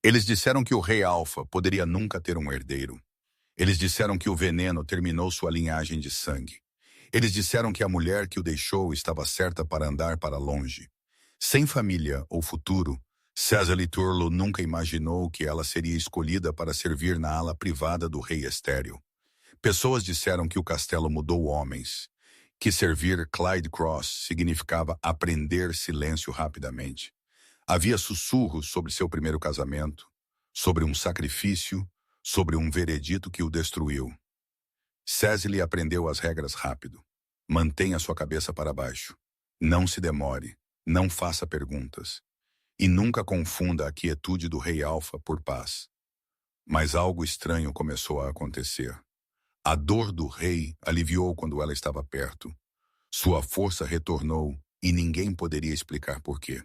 Eles disseram que o rei Alfa poderia nunca ter um herdeiro. Eles disseram que o veneno terminou sua linhagem de sangue. Eles disseram que a mulher que o deixou estava certa para andar para longe. Sem família ou futuro, Cecily Turlough nunca imaginou que ela seria escolhida para servir na ala privada do rei estéril. Pessoas disseram que o castelo mudou homens, que servir Clyde Cross significava aprender silêncio rapidamente. Havia sussurros sobre seu primeiro casamento, sobre um sacrifício, sobre um veredito que o destruiu. Cecily aprendeu as regras rápido. Mantenha sua cabeça para baixo. Não se demore. Não faça perguntas. E nunca confunda a quietude do rei Alfa por paz. Mas algo estranho começou a acontecer. A dor do rei aliviou quando ela estava perto. Sua força retornou e ninguém poderia explicar por quê.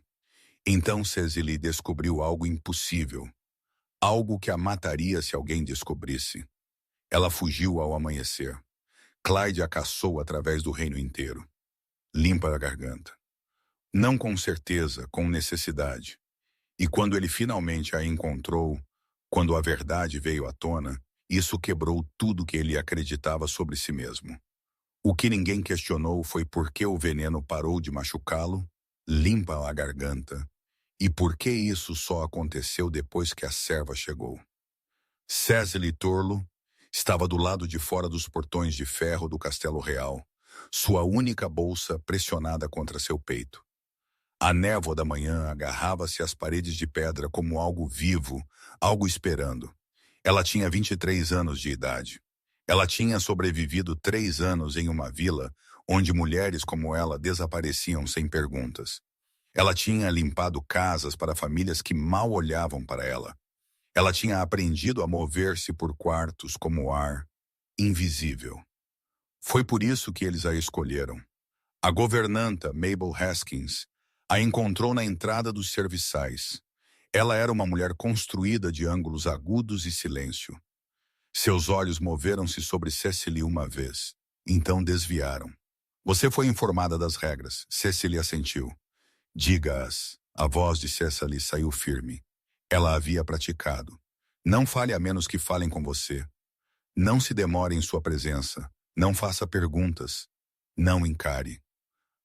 Então Cecily descobriu algo impossível. Algo que a mataria se alguém descobrisse. Ela fugiu ao amanhecer. Clyde a caçou através do reino inteiro. Limpa a garganta. Não com certeza, com necessidade. E quando ele finalmente a encontrou, quando a verdade veio à tona, isso quebrou tudo que ele acreditava sobre si mesmo. O que ninguém questionou foi por que o veneno parou de machucá-lo, limpa a garganta, e por que isso só aconteceu depois que a serva chegou. Cecily Turlough estava do lado de fora dos portões de ferro do Castelo Real, sua única bolsa pressionada contra seu peito. A névoa da manhã agarrava-se às paredes de pedra como algo vivo, algo esperando. Ela tinha 23 anos de idade. Ela tinha sobrevivido 3 anos em uma vila onde mulheres como ela desapareciam sem perguntas. Ela tinha limpado casas para famílias que mal olhavam para ela. Ela tinha aprendido a mover-se por quartos como ar, invisível. Foi por isso que eles a escolheram. A governanta Mabel Haskins a encontrou na entrada dos serviçais. Ela era uma mulher construída de ângulos agudos e silêncio. Seus olhos moveram-se sobre Cecily uma vez, então desviaram. Você foi informada das regras, Cecily assentiu. Diga-as. A voz de Cecily saiu firme. Ela havia praticado. Não fale a menos que falem com você. Não se demore em sua presença. Não faça perguntas. Não encare.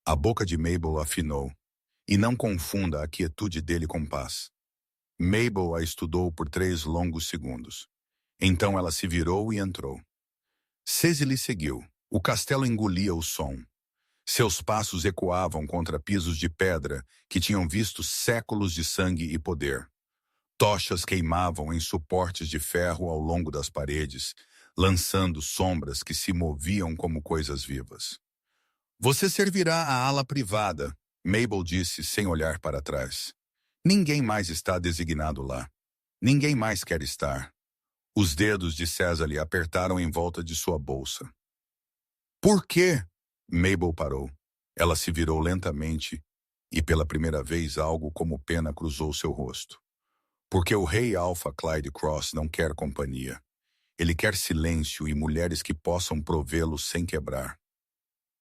A boca de Mabel afinou. E não confunda a quietude dele com paz. Mabel a estudou por 3 longos segundos. Então ela se virou e entrou. Cecily seguiu. O castelo engolia o som. Seus passos ecoavam contra pisos de pedra que tinham visto séculos de sangue e poder. Tochas queimavam em suportes de ferro ao longo das paredes, lançando sombras que se moviam como coisas vivas. Você servirá à ala privada, Mabel disse sem olhar para trás. Ninguém mais está designado lá. Ninguém mais quer estar. Os dedos de Cecily apertaram em volta de sua bolsa. Por quê? Mabel parou. Ela se virou lentamente e pela primeira vez algo como pena cruzou seu rosto. Porque o rei Alpha Clyde Cross não quer companhia. Ele quer silêncio e mulheres que possam provê-lo sem quebrar.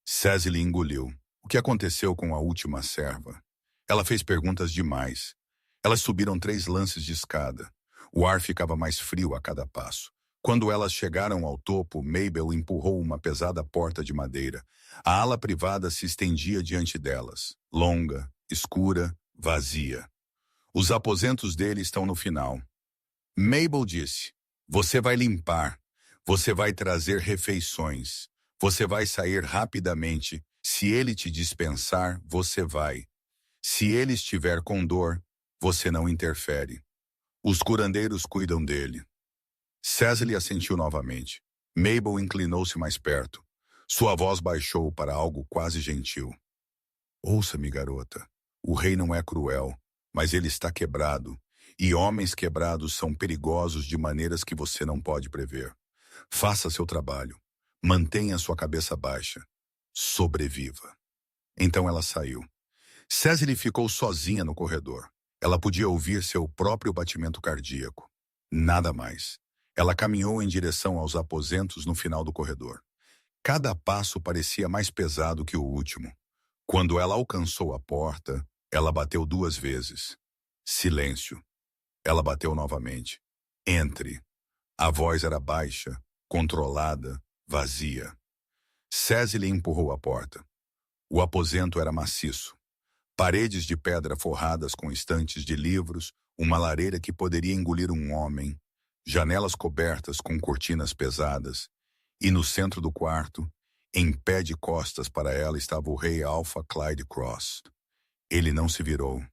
Cecily engoliu. O que aconteceu com a última serva? Ela fez perguntas demais. Elas subiram 3 lances de escada. O ar ficava mais frio a cada passo. Quando elas chegaram ao topo, Mabel empurrou uma pesada porta de madeira. A ala privada se estendia diante delas, longa, escura, vazia. Os aposentos dele estão no final. Mabel disse, você vai limpar, você vai trazer refeições, você vai sair rapidamente. Se ele te dispensar, você vai. Se ele estiver com dor, você não interfere. Os curandeiros cuidam dele. Cecily assentiu novamente. Mabel inclinou-se mais perto. Sua voz baixou para algo quase gentil. Ouça-me, garota. O rei não é cruel, mas ele está quebrado. E homens quebrados são perigosos de maneiras que você não pode prever. Faça seu trabalho. Mantenha sua cabeça baixa. Sobreviva. Então ela saiu. Cecily ficou sozinha no corredor. Ela podia ouvir seu próprio batimento cardíaco. Nada mais. Ela caminhou em direção aos aposentos no final do corredor. Cada passo parecia mais pesado que o último. Quando ela alcançou a porta, ela bateu 2 vezes. Silêncio. Ela bateu novamente. Entre. A voz era baixa, controlada, vazia. Cécile empurrou a porta. O aposento era maciço. Paredes de pedra forradas com estantes de livros, uma lareira que poderia engolir um homem, janelas cobertas com cortinas pesadas, e no centro do quarto, em pé de costas para ela, estava o rei Alpha Clyde Cross. Ele não se virou.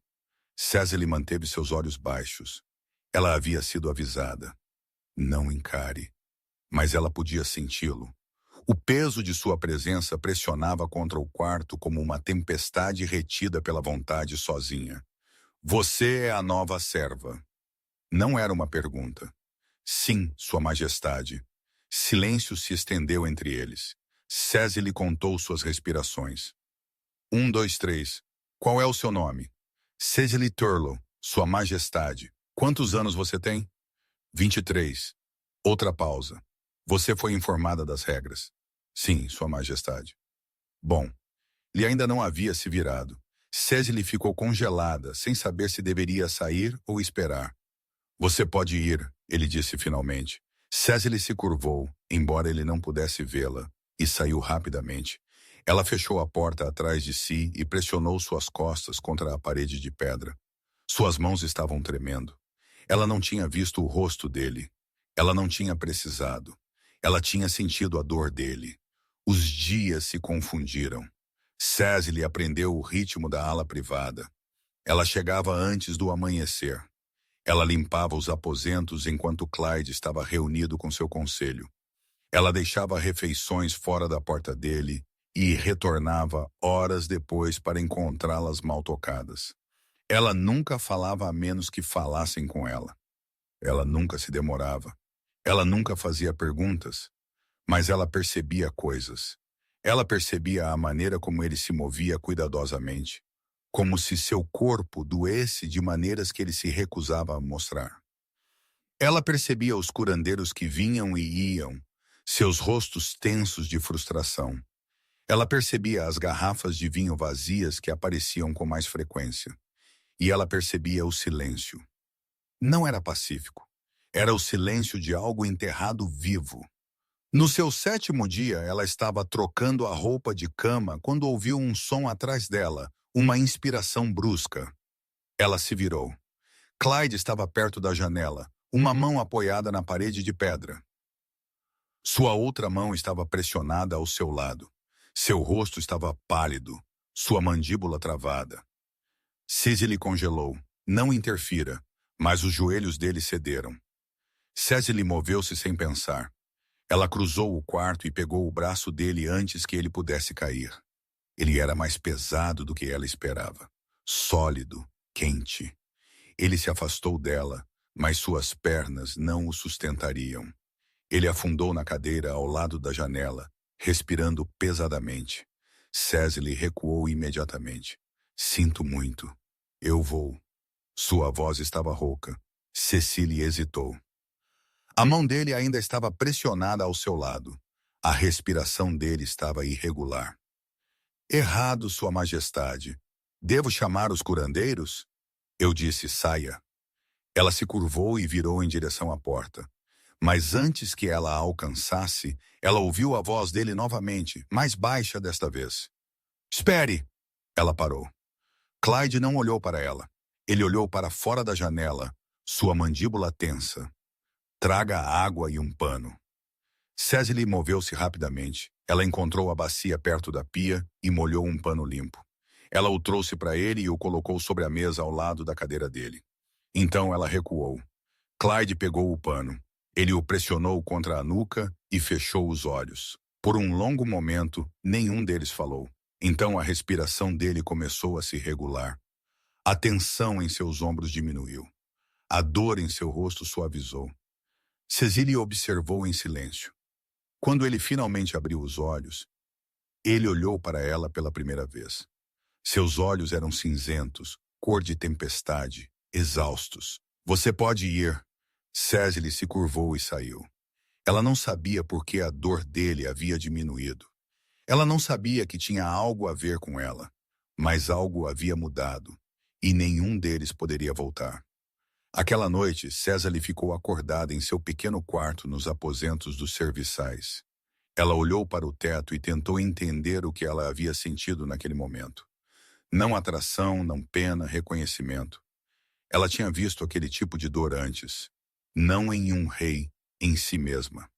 Cécile manteve seus olhos baixos. Ela havia sido avisada. Não encare. Mas ela podia senti-lo. O peso de sua presença pressionava contra o quarto como uma tempestade retida pela vontade sozinha. Você é a nova serva. Não era uma pergunta. Sim, Sua Majestade. Silêncio se estendeu entre eles. Cécile contou suas respirações. 1, 2, 3. Qual é o seu nome? Cécile Turlough, Sua Majestade. Quantos anos você tem? 23. Outra pausa. Você foi informada das regras? Sim, Sua Majestade. Bom, ele ainda não havia se virado. Cécile ficou congelada, sem saber se deveria sair ou esperar. Você pode ir, ele disse finalmente. Cécile se curvou, embora ele não pudesse vê-la, e saiu rapidamente. Ela fechou a porta atrás de si e pressionou suas costas contra a parede de pedra. Suas mãos estavam tremendo. Ela não tinha visto o rosto dele. Ela não tinha precisado. Ela tinha sentido a dor dele. Os dias se confundiram. Cécile aprendeu o ritmo da ala privada. Ela chegava antes do amanhecer. Ela limpava os aposentos enquanto Clyde estava reunido com seu conselho. Ela deixava refeições fora da porta dele e retornava horas depois para encontrá-las mal tocadas. Ela nunca falava a menos que falassem com ela. Ela nunca se demorava. Ela nunca fazia perguntas. Mas ela percebia coisas. Ela percebia a maneira como ele se movia cuidadosamente, como se seu corpo doesse de maneiras que ele se recusava a mostrar. Ela percebia os curandeiros que vinham e iam, seus rostos tensos de frustração. Ela percebia as garrafas de vinho vazias que apareciam com mais frequência. E ela percebia o silêncio. Não era pacífico. Era o silêncio de algo enterrado vivo. No seu 7º dia, ela estava trocando a roupa de cama quando ouviu um som atrás dela, uma inspiração brusca. Ela se virou. Clyde estava perto da janela, uma mão apoiada na parede de pedra. Sua outra mão estava pressionada ao seu lado. Seu rosto estava pálido, sua mandíbula travada. Cécile congelou. Não interfira, mas os joelhos dele cederam. Cécile moveu-se sem pensar. Ela cruzou o quarto e pegou o braço dele antes que ele pudesse cair. Ele era mais pesado do que ela esperava. Sólido, quente. Ele se afastou dela, mas suas pernas não o sustentariam. Ele afundou na cadeira ao lado da janela, respirando pesadamente. Cécile recuou imediatamente. Sinto muito. Eu vou. Sua voz estava rouca. Cécile hesitou. A mão dele ainda estava pressionada ao seu lado. A respiração dele estava irregular. Errado, Sua Majestade. Devo chamar os curandeiros? Eu disse, saia. Ela se curvou e virou em direção à porta. Mas antes que ela a alcançasse, ela ouviu a voz dele novamente, mais baixa desta vez. Espere! Ela parou. Clyde não olhou para ela. Ele olhou para fora da janela, sua mandíbula tensa. Traga água e um pano. Cécile moveu-se rapidamente. Ela encontrou a bacia perto da pia e molhou um pano limpo. Ela o trouxe para ele e o colocou sobre a mesa ao lado da cadeira dele. Então ela recuou. Clyde pegou o pano. Ele o pressionou contra a nuca e fechou os olhos. Por um longo momento, nenhum deles falou. Então a respiração dele começou a se regular. A tensão em seus ombros diminuiu. A dor em seu rosto suavizou. Cécile observou em silêncio. Quando ele finalmente abriu os olhos, ele olhou para ela pela primeira vez. Seus olhos eram cinzentos, cor de tempestade, exaustos. Você pode ir. Cécile se curvou e saiu. Ela não sabia por que a dor dele havia diminuído. Ela não sabia que tinha algo a ver com ela, mas algo havia mudado, e nenhum deles poderia voltar. Aquela noite, César ficou acordada em seu pequeno quarto nos aposentos dos serviçais. Ela olhou para o teto e tentou entender o que ela havia sentido naquele momento. Não atração, não pena, reconhecimento. Ela tinha visto aquele tipo de dor antes. Não em um rei, em si mesma.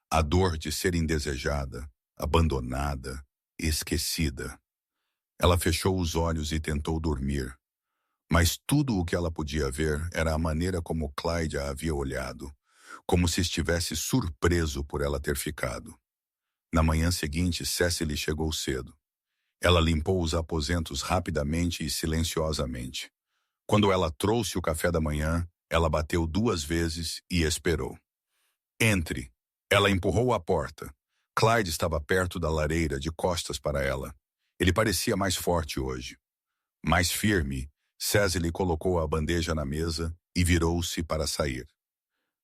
A dor de ser indesejada, abandonada, esquecida. Ela fechou os olhos e tentou dormir. Mas tudo o que ela podia ver era a maneira como Clyde a havia olhado, como se estivesse surpreso por ela ter ficado. Na manhã seguinte, Cecily chegou cedo. Ela limpou os aposentos rapidamente e silenciosamente. Quando ela trouxe o café da manhã, ela bateu 2 vezes e esperou. Entre. Ela empurrou a porta. Clyde estava perto da lareira, de costas para ela. Ele parecia mais forte hoje. Mais firme, Cecily colocou a bandeja na mesa e virou-se para sair.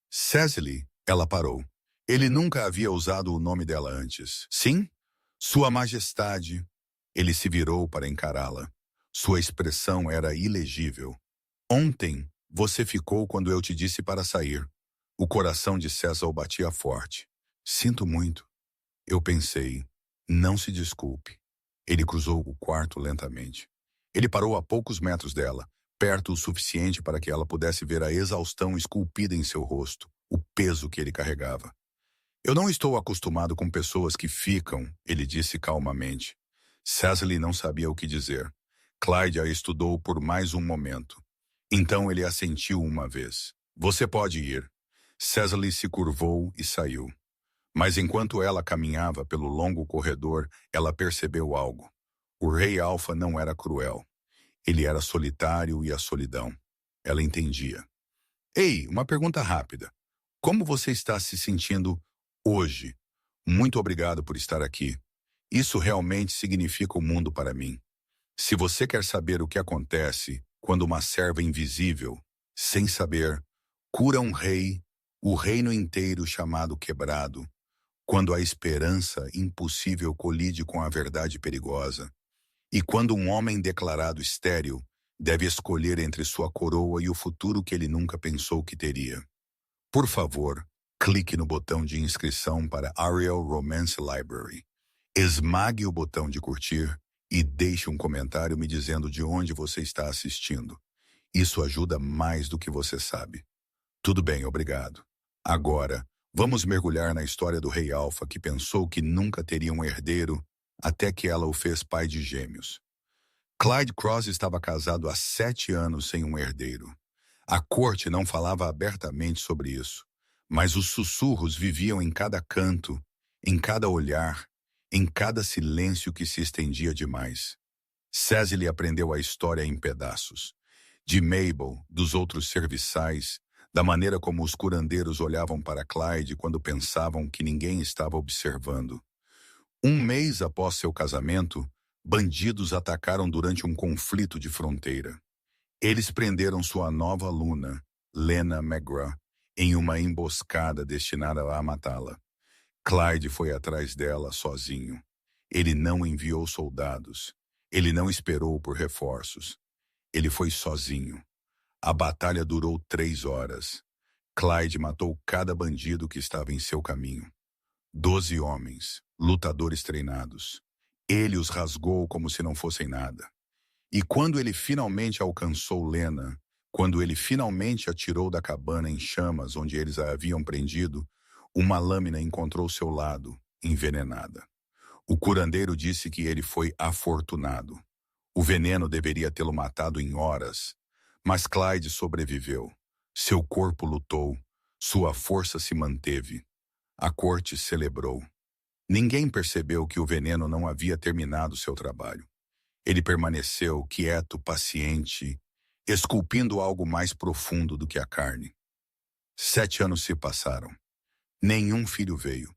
Cecily, ela parou. Ele nunca havia usado o nome dela antes. Sim? Sua Majestade. Ele se virou para encará-la. Sua expressão era ilegível. Ontem, você ficou quando eu te disse para sair. O coração de Cecil batia forte. Sinto muito. Eu pensei, não se desculpe. Ele cruzou o quarto lentamente. Ele parou a poucos metros dela, perto o suficiente para que ela pudesse ver a exaustão esculpida em seu rosto, o peso que ele carregava. Eu não estou acostumado com pessoas que ficam, ele disse calmamente. Cecily não sabia o que dizer. Clyde a estudou por mais um momento. Então ele assentiu uma vez. Você pode ir. Cecily se curvou e saiu. Mas enquanto ela caminhava pelo longo corredor, ela percebeu algo. O rei Alfa não era cruel. Ele era solitário e a solidão. Ela entendia. Ei, uma pergunta rápida. Como você está se sentindo hoje? Muito obrigado por estar aqui. Isso realmente significa o mundo para mim. Se você quer saber o que acontece quando uma serva invisível, sem saber, cura um rei, o reino inteiro chamado quebrado, quando a esperança impossível colide com a verdade perigosa, e quando um homem declarado estéril deve escolher entre sua coroa e o futuro que ele nunca pensou que teria. Por favor, clique no botão de inscrição para Ariel Romance Library. Esmague o botão de curtir e deixe um comentário me dizendo de onde você está assistindo. Isso ajuda mais do que você sabe. Tudo bem, obrigado. Agora, vamos mergulhar na história do rei Alfa que pensou que nunca teria um herdeiro até que ela o fez pai de gêmeos. Clyde Cross estava casado há 7 anos sem um herdeiro. A corte não falava abertamente sobre isso, mas os sussurros viviam em cada canto, em cada olhar, em cada silêncio que se estendia demais. Cecily aprendeu a história em pedaços. De Mabel, dos outros serviçais, da maneira como os curandeiros olhavam para Clyde quando pensavam que ninguém estava observando. Um mês após seu casamento, bandidos atacaram durante um conflito de fronteira. Eles prenderam sua nova aluna, Lena McGraw, em uma emboscada destinada a matá-la. Clyde foi atrás dela sozinho. Ele não enviou soldados. Ele não esperou por reforços. Ele foi sozinho. A batalha durou 3 horas. Clyde matou cada bandido que estava em seu caminho. 12 homens, lutadores treinados. Ele os rasgou como se não fossem nada. E quando ele finalmente alcançou Lena, quando ele finalmente atirou da cabana em chamas onde eles a haviam prendido, uma lâmina encontrou seu lado, envenenada. O curandeiro disse que ele foi afortunado. O veneno deveria tê-lo matado em horas, mas Clyde sobreviveu. Seu corpo lutou, sua força se manteve. A corte celebrou. Ninguém percebeu que o veneno não havia terminado seu trabalho. Ele permaneceu quieto, paciente, esculpindo algo mais profundo do que a carne. 7 anos se passaram. Nenhum filho veio.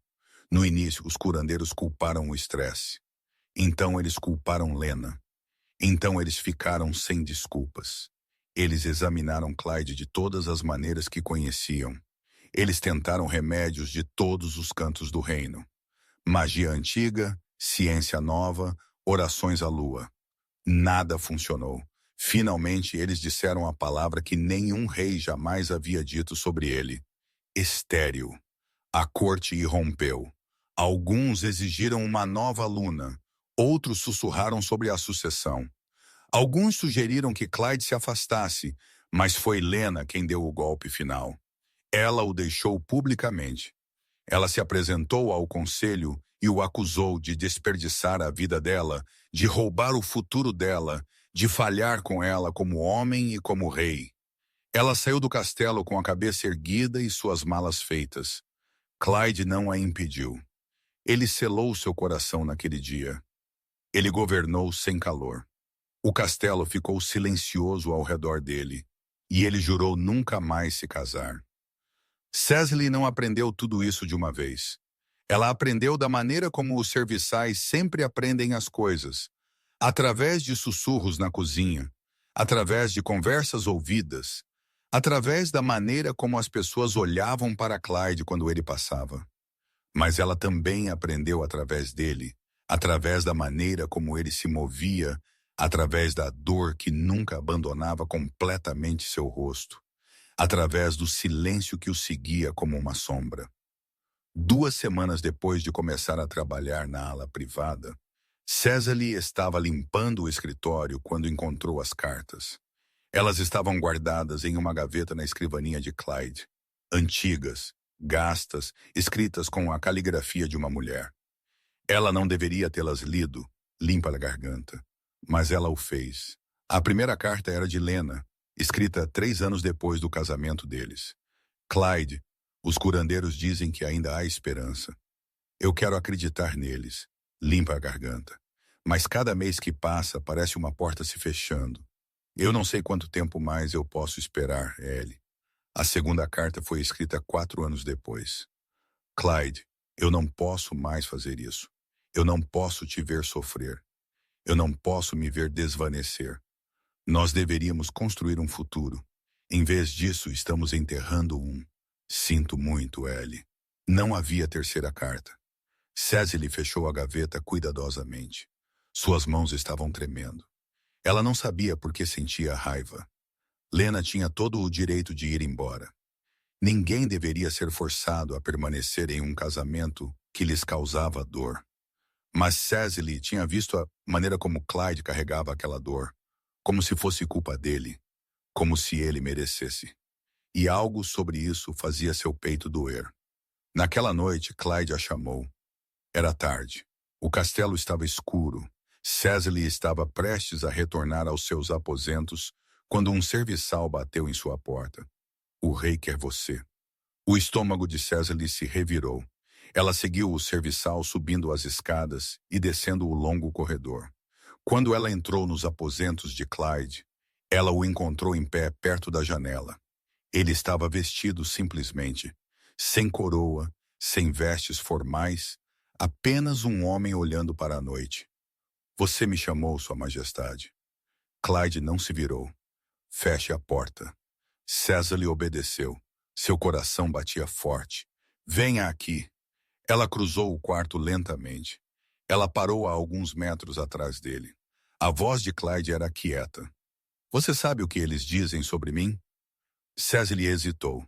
No início, os curandeiros culparam o estresse. Então eles culparam Lena. Então eles ficaram sem desculpas. Eles examinaram Clyde de todas as maneiras que conheciam. Eles tentaram remédios de todos os cantos do reino. Magia antiga, ciência nova, orações à lua. Nada funcionou. Finalmente, eles disseram a palavra que nenhum rei jamais havia dito sobre ele: estéril. A corte irrompeu. Alguns exigiram uma nova luna, outros sussurraram sobre a sucessão. Alguns sugeriram que Clyde se afastasse, mas foi Lena quem deu o golpe final. Ela o deixou publicamente. Ela se apresentou ao conselho e o acusou de desperdiçar a vida dela, de roubar o futuro dela, de falhar com ela como homem e como rei. Ela saiu do castelo com a cabeça erguida e suas malas feitas. Clyde não a impediu. Ele selou seu coração naquele dia. Ele governou sem calor. O castelo ficou silencioso ao redor dele, e ele jurou nunca mais se casar. Cecily não aprendeu tudo isso de uma vez. Ela aprendeu da maneira como os serviçais sempre aprendem as coisas, através de sussurros na cozinha, através de conversas ouvidas, através da maneira como as pessoas olhavam para Clyde quando ele passava. Mas ela também aprendeu através dele, através da maneira como ele se movia, através da dor que nunca abandonava completamente seu rosto, através do silêncio que o seguia como uma sombra. 2 semanas depois de começar a trabalhar na ala privada, Cecily estava limpando o escritório quando encontrou as cartas. Elas estavam guardadas em uma gaveta na escrivaninha de Clyde, antigas, gastas, escritas com a caligrafia de uma mulher. Ela não deveria tê-las lido, limpa a garganta, mas ela o fez. A primeira carta era de Lena, escrita 3 anos depois do casamento deles. Clyde, os curandeiros dizem que ainda há esperança. Eu quero acreditar neles, limpa a garganta. Mas cada mês que passa parece uma porta se fechando. Eu não sei quanto tempo mais eu posso esperar, Ellie. A segunda carta foi escrita 4 anos depois. Clyde, eu não posso mais fazer isso. Eu não posso te ver sofrer. Eu não posso me ver desvanecer. Nós deveríamos construir um futuro. Em vez disso, estamos enterrando um. Sinto muito, Ellie. Não havia terceira carta. Cecily fechou a gaveta cuidadosamente. Suas mãos estavam tremendo. Ela não sabia por que sentia raiva. Lena tinha todo o direito de ir embora. Ninguém deveria ser forçado a permanecer em um casamento que lhes causava dor. Mas Cecily tinha visto a maneira como Clyde carregava aquela dor, como se fosse culpa dele, como se ele merecesse. E algo sobre isso fazia seu peito doer. Naquela noite, Clyde a chamou. Era tarde. O castelo estava escuro. Cecily estava prestes a retornar aos seus aposentos quando um serviçal bateu em sua porta. O rei quer você. O estômago de Cecily se revirou. Ela seguiu o serviçal subindo as escadas e descendo o longo corredor. Quando ela entrou nos aposentos de Clyde, ela o encontrou em pé perto da janela. Ele estava vestido simplesmente, sem coroa, sem vestes formais, apenas um homem olhando para a noite. Você me chamou, Sua Majestade. Clyde não se virou. Feche a porta. Cecily obedeceu. Seu coração batia forte. Venha aqui. Ela cruzou o quarto lentamente. Ela parou a alguns metros atrás dele. A voz de Clyde era quieta. Você sabe o que eles dizem sobre mim? Cecily hesitou.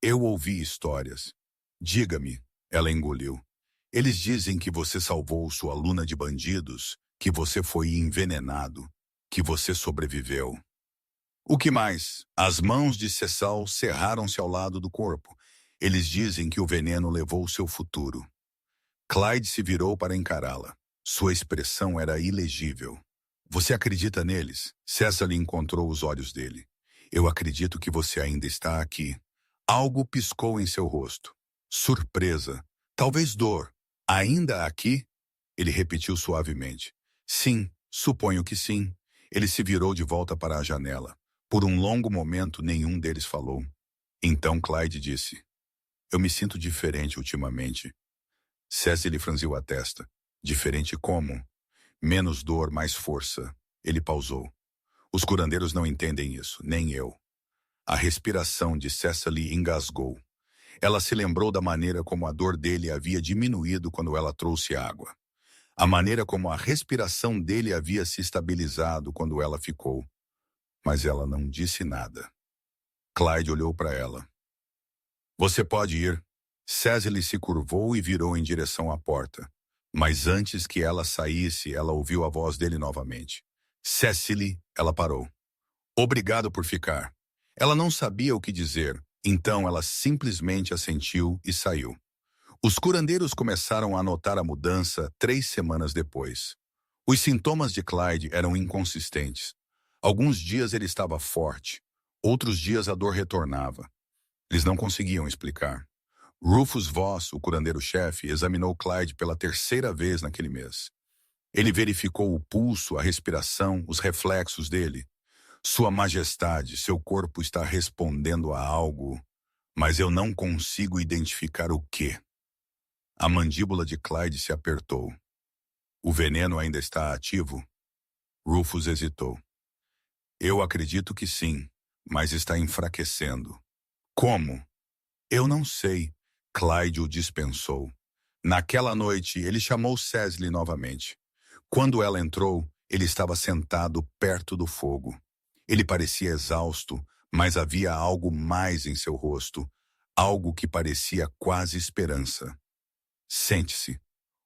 Eu ouvi histórias. Diga-me, ela engoliu. Eles dizem que você salvou sua aluna de bandidos, que você foi envenenado, que você sobreviveu. O que mais? As mãos de Cecil cerraram-se ao lado do corpo. Eles dizem que o veneno levou seu futuro. Clyde se virou para encará-la. Sua expressão era ilegível. Você acredita neles? Cecily encontrou os olhos dele. Eu acredito que você ainda está aqui. Algo piscou em seu rosto. Surpresa. Talvez dor. Ainda aqui? Ele repetiu suavemente. Sim, suponho que sim. Ele se virou de volta para a janela. Por um longo momento, nenhum deles falou. Então Clyde disse. Eu me sinto diferente ultimamente. Cecily franziu a testa. Diferente como? Menos dor, mais força. Ele pausou. Os curandeiros não entendem isso, nem eu. A respiração de Cecily engasgou. Ela se lembrou da maneira como a dor dele havia diminuído quando ela trouxe água. A maneira como a respiração dele havia se estabilizado quando ela ficou. mas ela não disse nada. Clyde olhou para ela. Você pode ir. Cecily se curvou e virou em direção à porta. Mas antes que ela saísse, ela ouviu a voz dele novamente. Cecily, ela parou. Obrigado por ficar. Ela não sabia o que dizer, então ela simplesmente assentiu e saiu. Os curandeiros começaram a notar a mudança 3 semanas depois. Os sintomas de Clyde eram inconsistentes. Alguns dias ele estava forte, outros dias a dor retornava. Eles não conseguiam explicar. Rufus Voss, o curandeiro-chefe, examinou Clyde pela 3ª vez naquele mês. Ele verificou o pulso, a respiração, os reflexos dele. Sua Majestade, seu corpo está respondendo a algo, mas eu não consigo identificar o quê. A mandíbula de Clyde se apertou. O veneno ainda está ativo? Rufus hesitou. Eu acredito que sim, mas está enfraquecendo. Como? Eu não sei. Clyde o dispensou. Naquela noite, ele chamou Cecily novamente. Quando ela entrou, ele estava sentado perto do fogo. Ele parecia exausto, mas havia algo mais em seu rosto, algo que parecia quase esperança. Sente-se.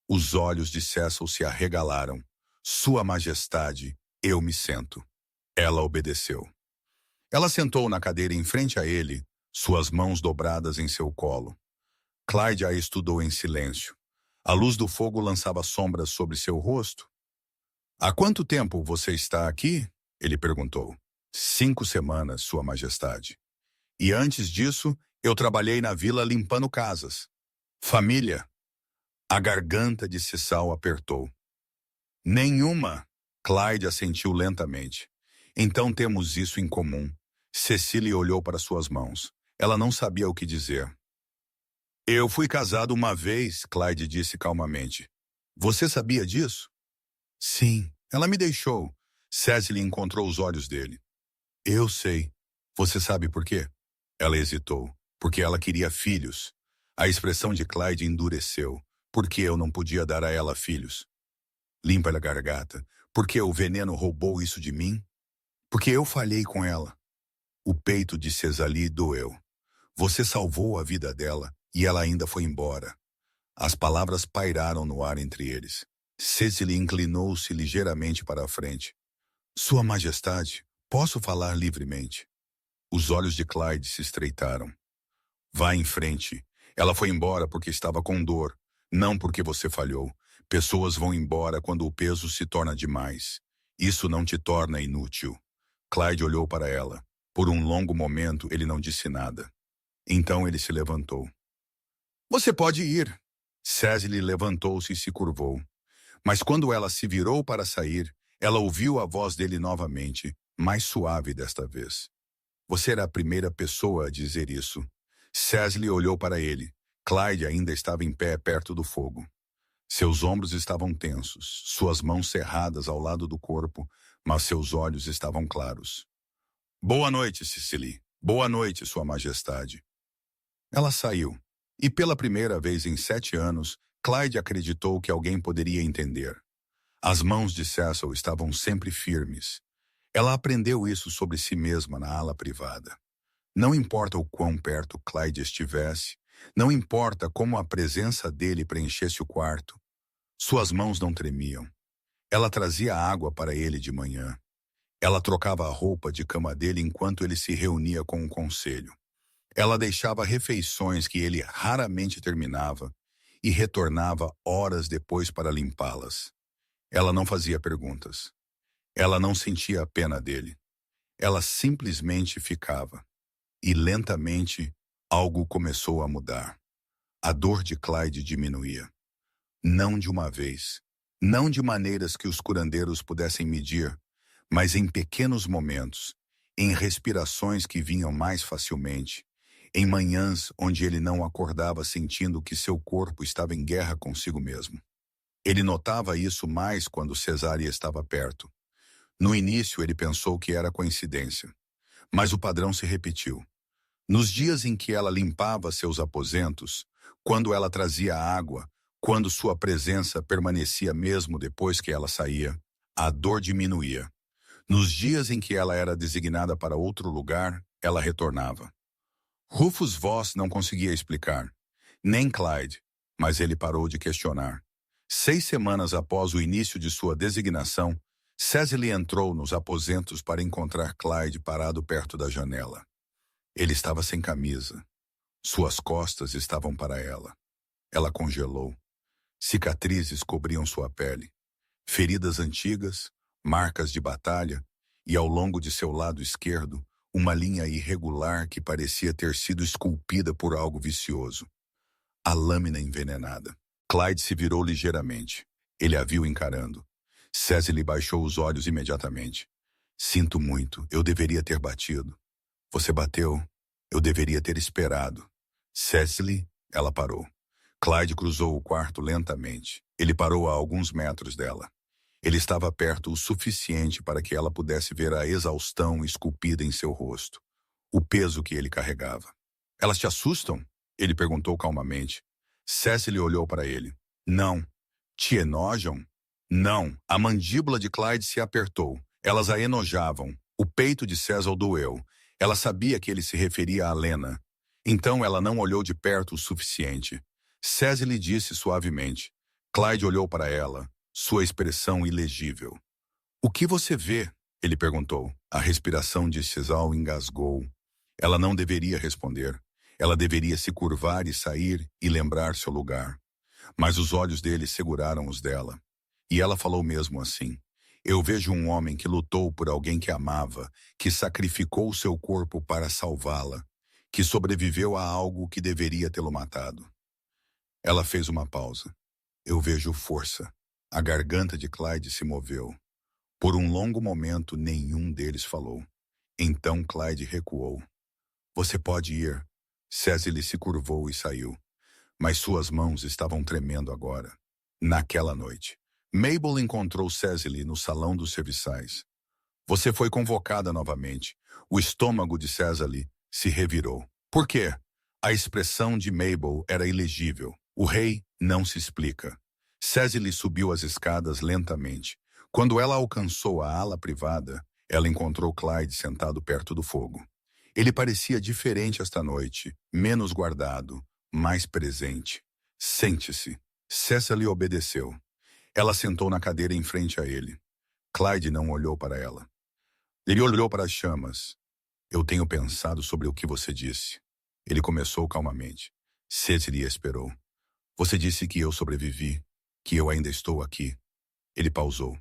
Os olhos de Cecil se arregalaram. Sua Majestade, eu me sento. Ela obedeceu. Ela sentou na cadeira em frente a ele, suas mãos dobradas em seu colo. Clyde a estudou em silêncio. A luz do fogo lançava sombras sobre seu rosto. Há quanto tempo você está aqui? Ele perguntou. 5 semanas, Sua Majestade. E antes disso, eu trabalhei na vila limpando casas. Família. A garganta de Cissal apertou. Nenhuma. Clyde assentiu lentamente. Então temos isso em comum. Cecily olhou para suas mãos. Ela não sabia o que dizer. Eu fui casado uma vez, Clyde disse calmamente. Você sabia disso? Sim, ela me deixou. Cecily encontrou os olhos dele. Eu sei. Você sabe por quê? Ela hesitou. Porque ela queria filhos. A expressão de Clyde endureceu. Porque eu não podia dar a ela filhos. Limpa a garganta. Porque o veneno roubou isso de mim? Porque eu falhei com ela. O peito de Cecily doeu. Você salvou a vida dela e ela ainda foi embora. As palavras pairaram no ar entre eles. Cecily inclinou-se ligeiramente para a frente. Sua Majestade, posso falar livremente? Os olhos de Clyde se estreitaram. Vá em frente. Ela foi embora porque estava com dor, não porque você falhou. Pessoas vão embora quando o peso se torna demais. Isso não te torna inútil. Clyde olhou para ela. Por um longo momento, ele não disse nada. Então ele se levantou. Você pode ir. Cecily levantou-se e se curvou. Mas quando ela se virou para sair, ela ouviu a voz dele novamente, mais suave desta vez. Você era a primeira pessoa a dizer isso. Cecily olhou para ele. Clyde ainda estava em pé perto do fogo. Seus ombros estavam tensos, suas mãos cerradas ao lado do corpo, mas seus olhos estavam claros. Boa noite, Cecily. Boa noite, Sua Majestade. Ela saiu, e pela primeira vez em 7 anos, Clyde acreditou que alguém poderia entender. As mãos de Cecil estavam sempre firmes. Ela aprendeu isso sobre si mesma na ala privada. Não importa o quão perto Clyde estivesse, não importa como a presença dele preenchesse o quarto, suas mãos não tremiam. Ela trazia água para ele de manhã. Ela trocava a roupa de cama dele enquanto ele se reunia com o conselho. Ela deixava refeições que ele raramente terminava e retornava horas depois para limpá-las. Ela não fazia perguntas. Ela não sentia a pena dele. Ela simplesmente ficava. E lentamente, algo começou a mudar. A dor de Clyde diminuía. Não de uma vez. Não de maneiras que os curandeiros pudessem medir, mas em pequenos momentos, em respirações que vinham mais facilmente, em manhãs onde ele não acordava sentindo que seu corpo estava em guerra consigo mesmo. Ele notava isso mais quando Cesária estava perto. No início ele pensou que era coincidência, mas o padrão se repetiu. Nos dias em que ela limpava seus aposentos, quando ela trazia água, quando sua presença permanecia mesmo depois que ela saía, a dor diminuía. Nos dias em que ela era designada para outro lugar, ela retornava. Rufus Voss não conseguia explicar, nem Clyde, mas ele parou de questionar. 6 semanas após o início de sua designação, Cecily entrou nos aposentos para encontrar Clyde parado perto da janela. Ele estava sem camisa. Suas costas estavam para ela. Ela congelou. Cicatrizes cobriam sua pele. Feridas antigas, marcas de batalha, e ao longo de seu lado esquerdo, uma linha irregular que parecia ter sido esculpida por algo vicioso. A lâmina envenenada. Clyde se virou ligeiramente. Ele a viu encarando. Cecily baixou os olhos imediatamente. Sinto muito, eu deveria ter batido. Você bateu? Eu deveria ter esperado. Cecily, ela parou. Clyde cruzou o quarto lentamente. Ele parou a alguns metros dela. Ele estava perto o suficiente para que ela pudesse ver a exaustão esculpida em seu rosto. O peso que ele carregava. Elas te assustam? Ele perguntou calmamente. Cecily olhou para ele. Não. Te enojam? Não. A mandíbula de Clyde se apertou. Elas a enojavam. O peito de Cecil doeu. Ela sabia que ele se referia a Lena. Então ela não olhou de perto o suficiente. Cecily disse suavemente. Clyde olhou para ela, sua expressão ilegível. O que você vê? Ele perguntou. A respiração de Cecil engasgou. Ela não deveria responder. Ela deveria se curvar e sair e lembrar seu lugar. Mas os olhos dele seguraram os dela. E ela falou mesmo assim. Eu vejo um homem que lutou por alguém que amava, que sacrificou seu corpo para salvá-la, que sobreviveu a algo que deveria tê-lo matado. Ela fez uma pausa. Eu vejo força. A garganta de Clyde se moveu. Por um longo momento, nenhum deles falou. Então Clyde recuou. Você pode ir. Cecily se curvou e saiu. Mas suas mãos estavam tremendo agora. Naquela noite, Mabel encontrou Cecily no salão dos serviçais. Você foi convocada novamente. O estômago de Cecily se revirou. Por quê? A expressão de Mabel era ilegível. O rei não se explica. Cecily subiu as escadas lentamente. Quando ela alcançou a ala privada, ela encontrou Clyde sentado perto do fogo. Ele parecia diferente esta noite, menos guardado, mais presente. Sente-se. Cecily obedeceu. Ela sentou na cadeira em frente a ele. Clyde não olhou para ela. Ele olhou para as chamas. Eu tenho pensado sobre o que você disse. Ele começou calmamente. Cecily esperou. Você disse que eu sobrevivi, que eu ainda estou aqui. Ele pausou.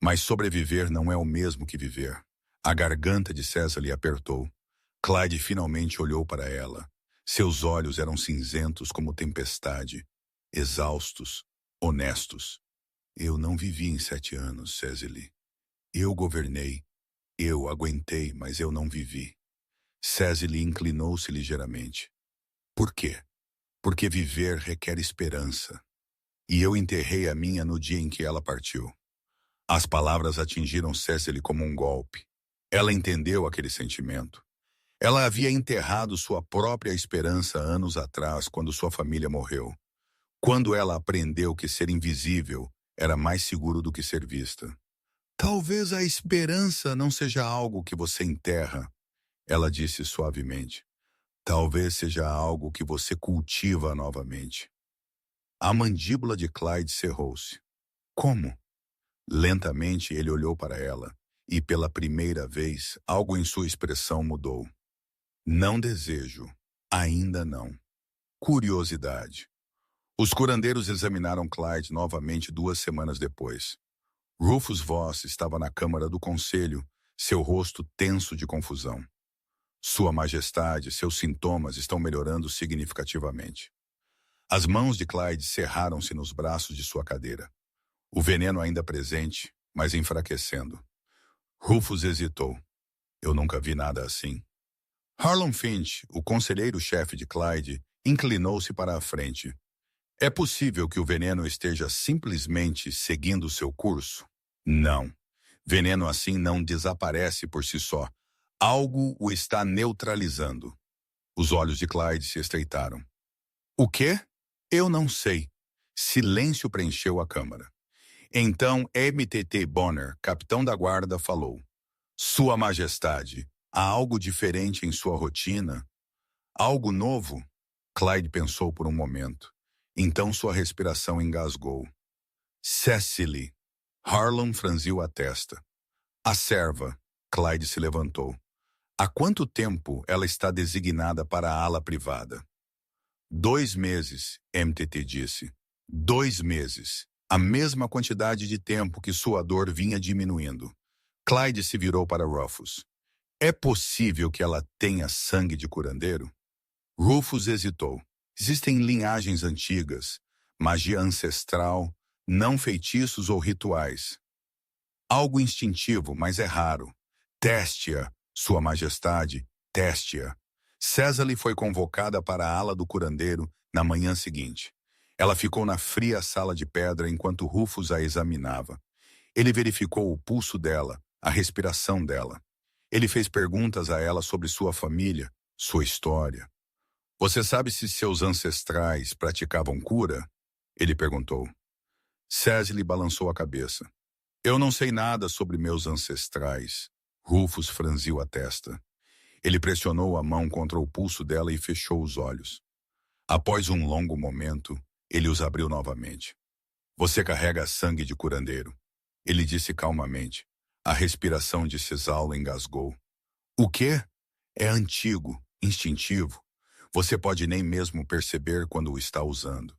Mas sobreviver não é o mesmo que viver. A garganta de Cecily apertou. Clyde finalmente olhou para ela. Seus olhos eram cinzentos como tempestade, exaustos, honestos. Eu não vivi em 7 anos, Cecily. Eu governei. Eu aguentei, mas eu não vivi. Cecily inclinou-se ligeiramente. Por quê? Porque viver requer esperança. E eu enterrei a minha no dia em que ela partiu. As palavras atingiram Cecily como um golpe. Ela entendeu aquele sentimento. Ela havia enterrado sua própria esperança anos atrás, quando sua família morreu. Quando ela aprendeu que ser invisível era mais seguro do que ser vista. Talvez a esperança não seja algo que você enterra, ela disse suavemente. Talvez seja algo que você cultiva novamente. A mandíbula de Clyde cerrou-se. Como? Lentamente ele olhou para ela, e pela primeira vez algo em sua expressão mudou. Não desejo. Ainda não. Curiosidade. Os curandeiros examinaram Clyde novamente 2 semanas depois. Rufus Voss estava na Câmara do Conselho, seu rosto tenso de confusão. Sua Majestade, seus sintomas estão melhorando significativamente. As mãos de Clyde cerraram-se nos braços de sua cadeira. O veneno ainda presente, mas enfraquecendo. Rufus hesitou. Eu nunca vi nada assim. Harlan Finch, o conselheiro-chefe de Clyde, inclinou-se para a frente. É possível que o veneno esteja simplesmente seguindo seu curso? Não. Veneno assim não desaparece por si só. Algo o está neutralizando. Os olhos de Clyde se estreitaram. O quê? Eu não sei. Silêncio preencheu a câmara. Então MTT Bonner, capitão da guarda, falou: Sua Majestade, há algo diferente em sua rotina? Algo novo? Clyde pensou por um momento. Então sua respiração engasgou. Cecily. Harlan franziu a testa. A serva. Clyde se levantou. Há quanto tempo ela está designada para a ala privada? 2 meses, MTT disse. 2 meses. A mesma quantidade de tempo que sua dor vinha diminuindo. Clyde se virou para Rufus. É possível que ela tenha sangue de curandeiro? Rufus hesitou. Existem linhagens antigas, magia ancestral, não feitiços ou rituais. Algo instintivo, mas é raro. Teste-a, Sua Majestade, teste-a. Cecily foi convocada para a ala do curandeiro na manhã seguinte. Ela ficou na fria sala de pedra enquanto Rufus a examinava. Ele verificou o pulso dela, a respiração dela. Ele fez perguntas a ela sobre sua família, sua história. Você sabe se seus ancestrais praticavam cura? Ele perguntou. Cecily balançou a cabeça. Eu não sei nada sobre meus ancestrais. Rufus franziu a testa. Ele pressionou a mão contra o pulso dela e fechou os olhos. Após um longo momento, ele os abriu novamente. Você carrega sangue de curandeiro. Ele disse calmamente. A respiração de Cesal engasgou. O quê? É antigo, instintivo. Você pode nem mesmo perceber quando o está usando.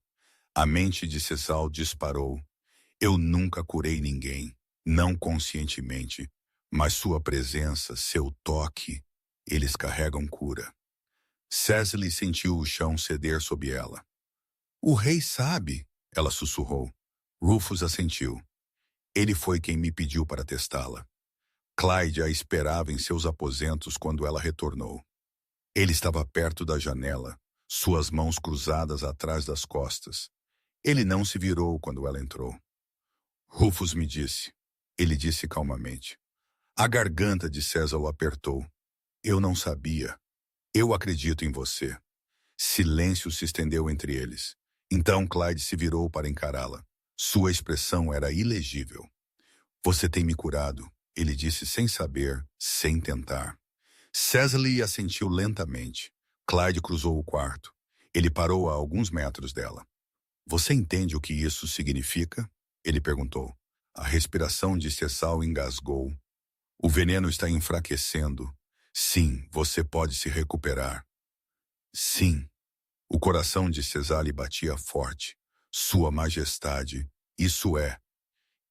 A mente de Cesal disparou. Eu nunca curei ninguém, não conscientemente, mas sua presença, seu toque, eles carregam cura. Cecily sentiu o chão ceder sob ela. O rei sabe, ela sussurrou. Rufus assentiu. Ele foi quem me pediu para testá-la. Clyde a esperava em seus aposentos quando ela retornou. Ele estava perto da janela, suas mãos cruzadas atrás das costas. Ele não se virou quando ela entrou. Rufus me disse. Ele disse calmamente. A garganta de César o apertou. Eu não sabia. Eu acredito em você. Silêncio se estendeu entre eles. Então Clyde se virou para encará-la. Sua expressão era ilegível. Você tem me curado, ele disse sem saber, sem tentar. Cecily assentiu lentamente. Clyde cruzou o quarto. Ele parou a alguns metros dela. Você entende o que isso significa? Ele perguntou. A respiração de Cesal engasgou. O veneno está enfraquecendo. Sim, você pode se recuperar. Sim. O coração de Cesale batia forte. Sua Majestade, isso é.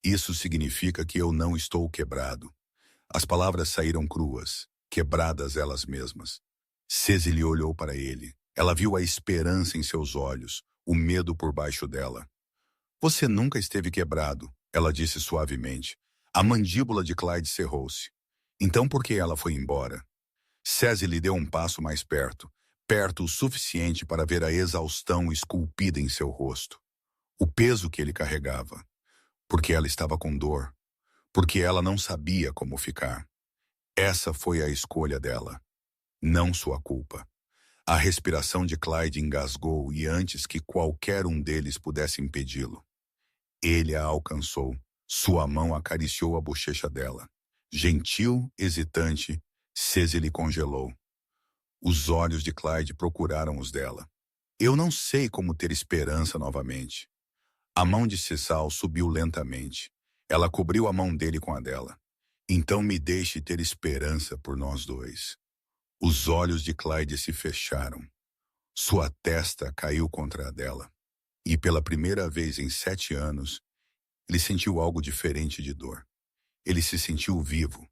Isso significa que eu não estou quebrado. As palavras saíram cruas, quebradas elas mesmas. Cecily olhou para ele. Ela viu a esperança em seus olhos, o medo por baixo dela. Você nunca esteve quebrado, ela disse suavemente. A mandíbula de Clyde cerrou-se. Então por que ela foi embora? Cecily deu um passo mais perto, perto o suficiente para ver a exaustão esculpida em seu rosto. O peso que ele carregava. Porque ela estava com dor. Porque ela não sabia como ficar. Essa foi a escolha dela. Não sua culpa. A respiração de Clyde engasgou e antes que qualquer um deles pudesse impedi-lo. Ele a alcançou. Sua mão acariciou a bochecha dela. Gentil, hesitante, Cecily congelou. Os olhos de Clyde procuraram os dela. Eu não sei como ter esperança novamente. A mão de Cesal subiu lentamente. Ela cobriu a mão dele com a dela. Então me deixe ter esperança por nós dois. Os olhos de Clyde se fecharam. Sua testa caiu contra a dela. E pela primeira vez em 7 anos, ele sentiu algo diferente de dor. Ele se sentiu vivo.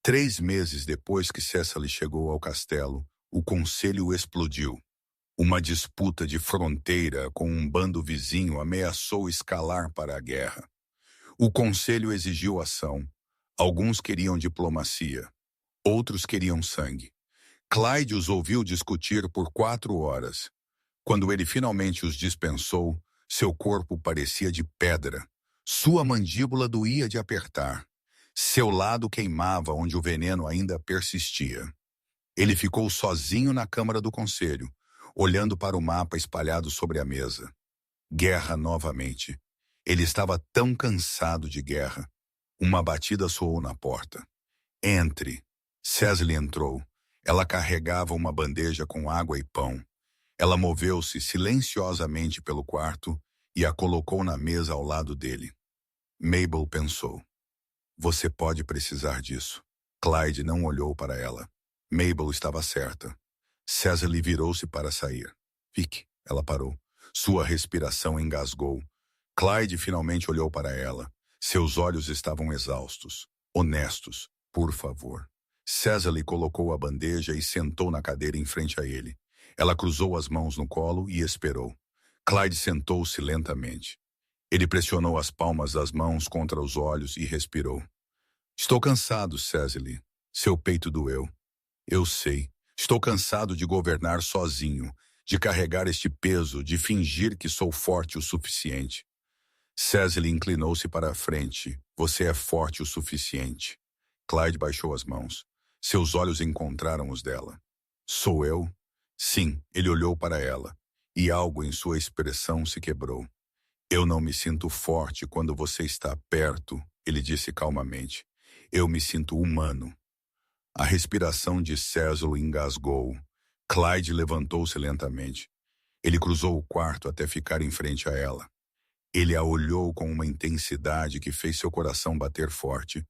3 meses depois que Cecily chegou ao castelo, o conselho explodiu. Uma disputa de fronteira com um bando vizinho ameaçou escalar para a guerra. O conselho exigiu ação. Alguns queriam diplomacia. Outros queriam sangue. Clyde os ouviu discutir por 4 horas. Quando ele finalmente os dispensou, seu corpo parecia de pedra. Sua mandíbula doía de apertar. Seu lado queimava onde o veneno ainda persistia. Ele ficou sozinho na Câmara do Conselho, olhando para o mapa espalhado sobre a mesa. Guerra novamente. Ele estava tão cansado de guerra. Uma batida soou na porta. Entre. Cecily entrou. Ela carregava uma bandeja com água e pão. Ela moveu-se silenciosamente pelo quarto e a colocou na mesa ao lado dele. Mabel pensou. Você pode precisar disso. Clyde não olhou para ela. Mabel estava certa. Cecily virou-se para sair. Fique. Ela parou. Sua respiração engasgou. Clyde finalmente olhou para ela. Seus olhos estavam exaustos. Honestos. Por favor. Cecily colocou a bandeja e sentou na cadeira em frente a ele. Ela cruzou as mãos no colo e esperou. Clyde sentou-se lentamente. Ele pressionou as palmas das mãos contra os olhos e respirou. Estou cansado, Cecily. Seu peito doeu. Eu sei. Estou cansado de governar sozinho, de carregar este peso, de fingir que sou forte o suficiente. Cecily inclinou-se para a frente. Você é forte o suficiente. Clyde baixou as mãos. Seus olhos encontraram os dela. Sou eu? Sim, ele olhou para ela, e algo em sua expressão se quebrou. Eu não me sinto forte quando você está perto, ele disse calmamente. Eu me sinto humano. A respiração de Cecily engasgou. Clyde levantou-se lentamente. Ele cruzou o quarto até ficar em frente a ela. Ele a olhou com uma intensidade que fez seu coração bater forte.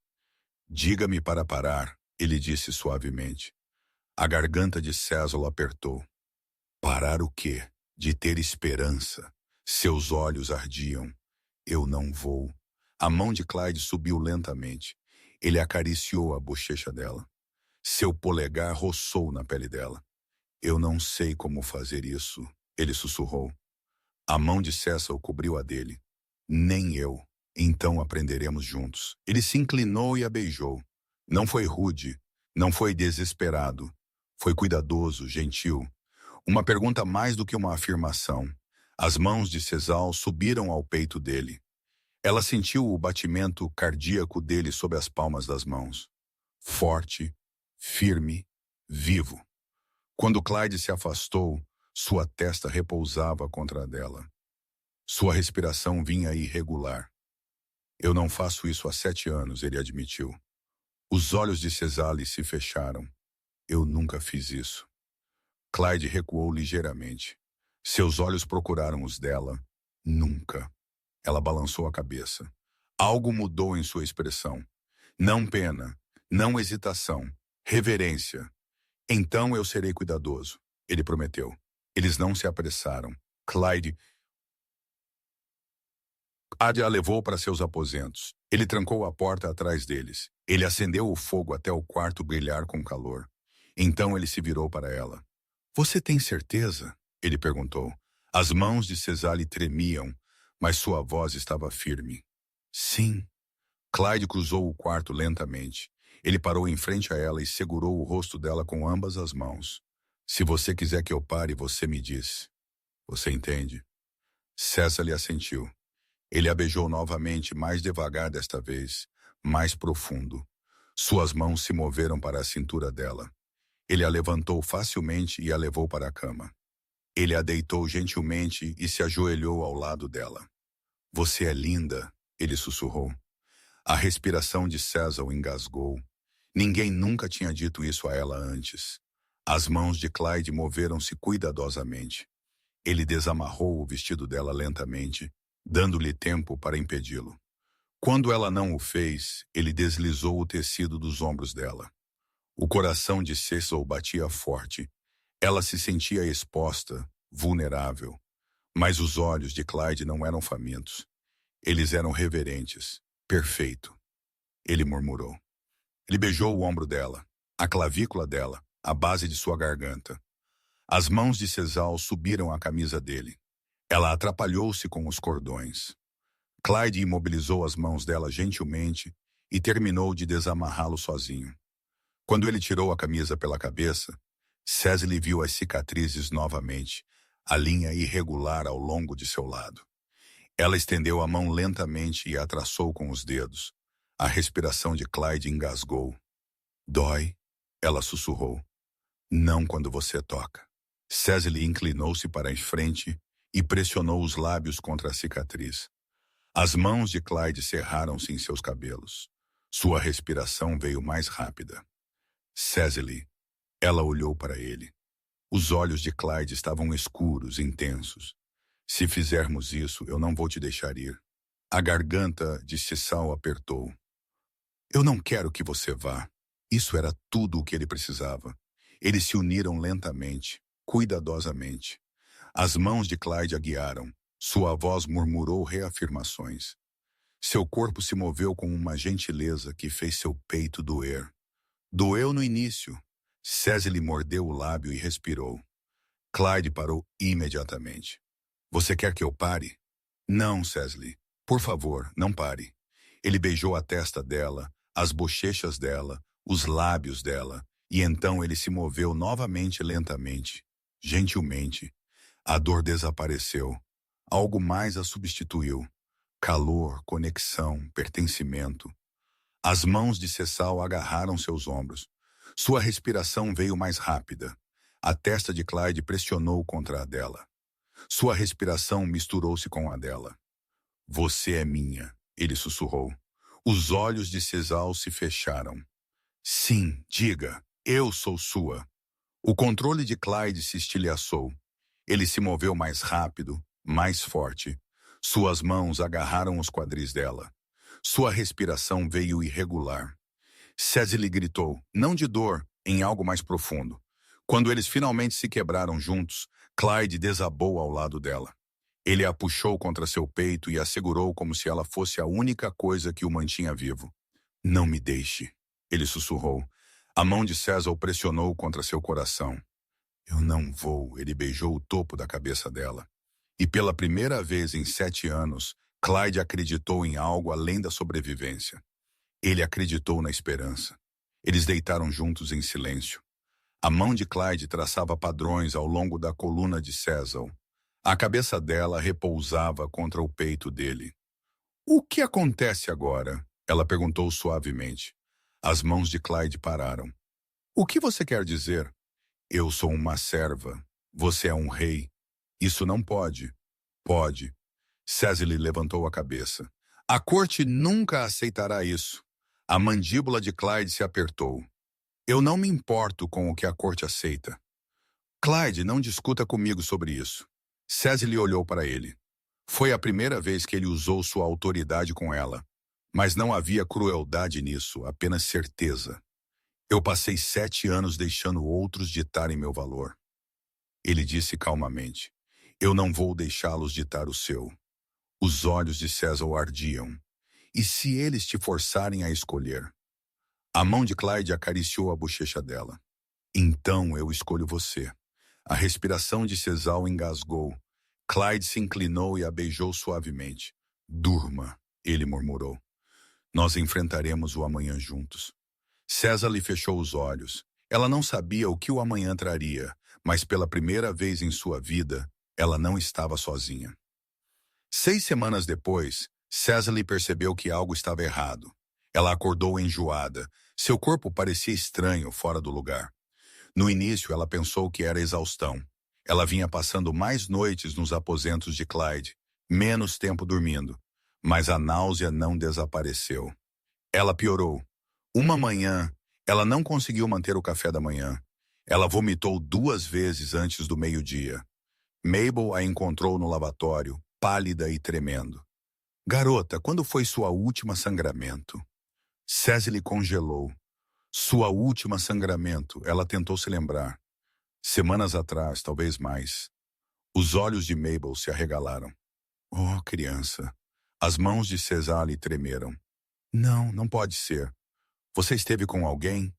Diga-me para parar, ele disse suavemente. A garganta de Cecily apertou. Parar o quê? De ter esperança. Seus olhos ardiam. Eu não vou. A mão de Clyde subiu lentamente. Ele acariciou a bochecha dela. Seu polegar roçou na pele dela. Eu não sei como fazer isso, ele sussurrou. A mão de Cecily cobriu a dele. Nem eu. Então aprenderemos juntos. Ele se inclinou e a beijou. Não foi rude, não foi desesperado. Foi cuidadoso, gentil. Uma pergunta mais do que uma afirmação. As mãos de Cecily subiram ao peito dele. Ela sentiu o batimento cardíaco dele sob as palmas das mãos. Forte, firme, vivo. Quando Clyde se afastou, sua testa repousava contra a dela. Sua respiração vinha irregular. Eu não faço isso há 7 anos, ele admitiu. Os olhos de Cecily se fecharam. Eu nunca fiz isso. Clyde recuou ligeiramente. Seus olhos procuraram os dela. Nunca. Ela balançou a cabeça. Algo mudou em sua expressão. Não pena, não hesitação, reverência. Então eu serei cuidadoso, ele prometeu. Eles não se apressaram. Clyde a levou para seus aposentos. Ele trancou a porta atrás deles. Ele acendeu o fogo até o quarto brilhar com calor. Então ele se virou para ela. Você tem certeza? Ele perguntou. As mãos de Cecily tremiam, mas sua voz estava firme. Sim. Clyde cruzou o quarto lentamente. Ele parou em frente a ela e segurou o rosto dela com ambas as mãos. Se você quiser que eu pare, você me diz. Você entende? Cecily assentiu. Ele a beijou novamente, mais devagar desta vez, mais profundo. Suas mãos se moveram para a cintura dela. Ele a levantou facilmente e a levou para a cama. Ele a deitou gentilmente e se ajoelhou ao lado dela. Você é linda, ele sussurrou. A respiração de Cecily engasgou. Ninguém nunca tinha dito isso a ela antes. As mãos de Clyde moveram-se cuidadosamente. Ele desamarrou o vestido dela lentamente, dando-lhe tempo para impedi-lo. Quando ela não o fez, ele deslizou o tecido dos ombros dela. O coração de Cecily batia forte. Ela se sentia exposta, vulnerável. Mas os olhos de Clyde não eram famintos. Eles eram reverentes. Perfeito. Ele murmurou. Ele beijou o ombro dela, a clavícula dela, a base de sua garganta. As mãos de Cecily subiram a camisa dele. Ela atrapalhou-se com os cordões. Clyde imobilizou as mãos dela gentilmente e terminou de desamarrá-lo sozinho. Quando ele tirou a camisa pela cabeça, Cecily viu as cicatrizes novamente, a linha irregular ao longo de seu lado. Ela estendeu a mão lentamente e a traçou com os dedos. A respiração de Clyde engasgou. Dói? Ela sussurrou. Não quando você toca. Cecily inclinou-se para a frente e pressionou os lábios contra a cicatriz. As mãos de Clyde cerraram-se em seus cabelos. Sua respiração veio mais rápida. Cecily, ela olhou para ele. Os olhos de Clyde estavam escuros, intensos. Se fizermos isso, eu não vou te deixar ir. A garganta de Cecil apertou. Eu não quero que você vá. Isso era tudo o que ele precisava. Eles se uniram lentamente, cuidadosamente. As mãos de Clyde a guiaram. Sua voz murmurou reafirmações. Seu corpo se moveu com uma gentileza que fez seu peito doer. Doeu no início. Cecily mordeu o lábio e respirou. Clyde parou imediatamente. Você quer que eu pare? Não, Cecily. Por favor, não pare. Ele beijou a testa dela, as bochechas dela, os lábios dela, e então ele se moveu novamente lentamente, gentilmente. A dor desapareceu. Algo mais a substituiu. Calor, conexão, pertencimento. As mãos de Cecil agarraram seus ombros. Sua respiração veio mais rápida. A testa de Clyde pressionou contra a dela. Sua respiração misturou-se com a dela. Você é minha, ele sussurrou. Os olhos de Cecil se fecharam. Sim, diga, eu sou sua. O controle de Clyde se estilhaçou. Ele se moveu mais rápido, mais forte. Suas mãos agarraram os quadris dela. Sua respiração veio irregular. Cecily gritou, não de dor, em algo mais profundo. Quando eles finalmente se quebraram juntos, Clyde desabou ao lado dela. Ele a puxou contra seu peito e a segurou como se ela fosse a única coisa que o mantinha vivo. Não me deixe, ele sussurrou. A mão de Cecil pressionou contra seu coração. Eu não vou, ele beijou o topo da cabeça dela. E pela primeira vez em 7 anos, Clyde acreditou em algo além da sobrevivência. Ele acreditou na esperança. Eles deitaram juntos em silêncio. A mão de Clyde traçava padrões ao longo da coluna de Cecil. A cabeça dela repousava contra o peito dele. O que acontece agora? Ela perguntou suavemente. As mãos de Clyde pararam. O que você quer dizer? Eu sou uma serva. Você é um rei. Isso não pode. Pode. Cecily levantou a cabeça. A corte nunca aceitará isso. A mandíbula de Clyde se apertou. Eu não me importo com o que a corte aceita. Clyde, não discuta comigo sobre isso. Cecily olhou para ele. Foi a primeira vez que ele usou sua autoridade com ela. Mas não havia crueldade nisso, apenas certeza. Eu passei 7 anos deixando outros ditarem meu valor. Ele disse calmamente. Eu não vou deixá-los ditar o seu. Os olhos de Cecil ardiam. E se eles te forçarem a escolher? A mão de Clyde acariciou a bochecha dela. Então eu escolho você. A respiração de Cecil engasgou. Clyde se inclinou e a beijou suavemente. Durma, ele murmurou. Nós enfrentaremos o amanhã juntos. Cecily fechou os olhos. Ela não sabia o que o amanhã traria, mas pela primeira vez em sua vida, ela não estava sozinha. 6 semanas depois, Cecily percebeu que algo estava errado. Ela acordou enjoada. Seu corpo parecia estranho, fora do lugar. No início, ela pensou que era exaustão. Ela vinha passando mais noites nos aposentos de Clyde, menos tempo dormindo. Mas a náusea não desapareceu. Ela piorou. Uma manhã, ela não conseguiu manter o café da manhã. Ela vomitou 2 vezes antes do meio-dia. Mabel a encontrou no lavatório, pálida e tremendo. Garota, quando foi sua última sangramento? Cecily congelou. Sua última sangramento, ela tentou se lembrar. Semanas atrás, talvez mais. Os olhos de Mabel se arregalaram. Oh, criança. As mãos de Cecily tremeram. Não, não pode ser. Você esteve com alguém?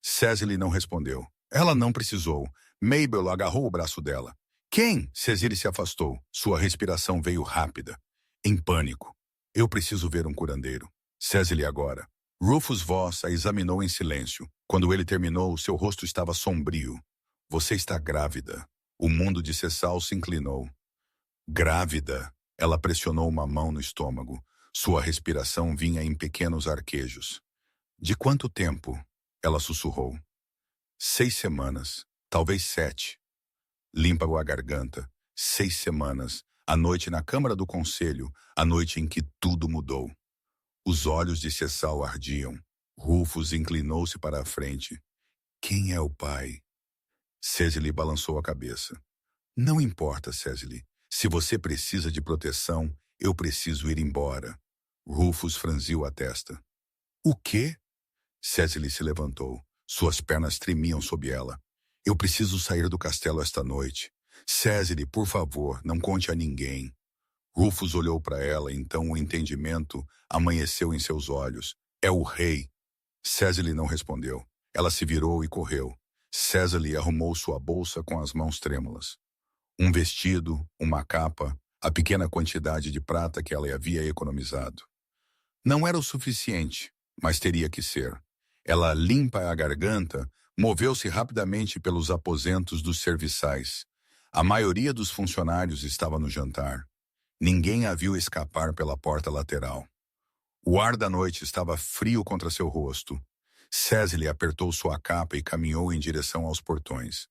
Cecily não respondeu. Ela não precisou. Mabel agarrou o braço dela. Quem? Cecily se afastou. Sua respiração veio rápida. Em pânico. Eu preciso ver um curandeiro. Cecily agora. Rufus Voss a examinou em silêncio. Quando ele terminou, seu rosto estava sombrio. Você está grávida. O mundo de Cecil se inclinou. Grávida. Ela pressionou uma mão no estômago. Sua respiração vinha em pequenos arquejos. De quanto tempo? Ela sussurrou. 6 semanas. Talvez 7. Limpa a garganta. 6 semanas. A noite na Câmara do Conselho, a noite em que tudo mudou. Os olhos de Cecil ardiam. Rufus inclinou-se para a frente. Quem é o pai? Cecily balançou a cabeça. Não importa, Cecily. Se você precisa de proteção, eu preciso ir embora. Rufus franziu a testa. O quê? Cecily se levantou. Suas pernas tremiam sob ela. Eu preciso sair do castelo esta noite. Cecily, por favor, não conte a ninguém. Rufus olhou para ela, então o entendimento amanheceu em seus olhos. É o rei. Cecily não respondeu. Ela se virou e correu. Cecily arrumou sua bolsa com as mãos trêmulas. Um vestido, uma capa, a pequena quantidade de prata que ela havia economizado. Não era o suficiente, mas teria que ser. Ela, limpa a garganta, moveu-se rapidamente pelos aposentos dos serviçais. A maioria dos funcionários estava no jantar. Ninguém a viu escapar pela porta lateral. O ar da noite estava frio contra seu rosto. Cecily apertou sua capa e caminhou em direção aos portões.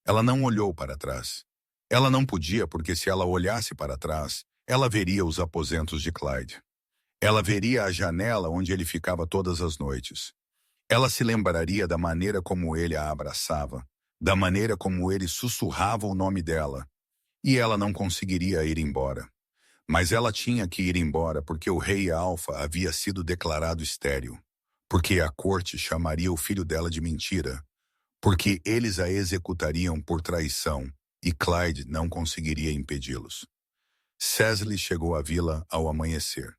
Ela não olhou para trás. Ela não podia, porque se ela olhasse para trás, ela veria os aposentos de Clyde. Ela veria a janela onde ele ficava todas as noites. Ela se lembraria da maneira como ele a abraçava, da maneira como ele sussurrava o nome dela. E ela não conseguiria ir embora. Mas ela tinha que ir embora porque o rei Alfa havia sido declarado estéril. Porque a corte chamaria o filho dela de mentira. Porque eles a executariam por traição e Clyde não conseguiria impedi-los. Cecily chegou à vila ao amanhecer.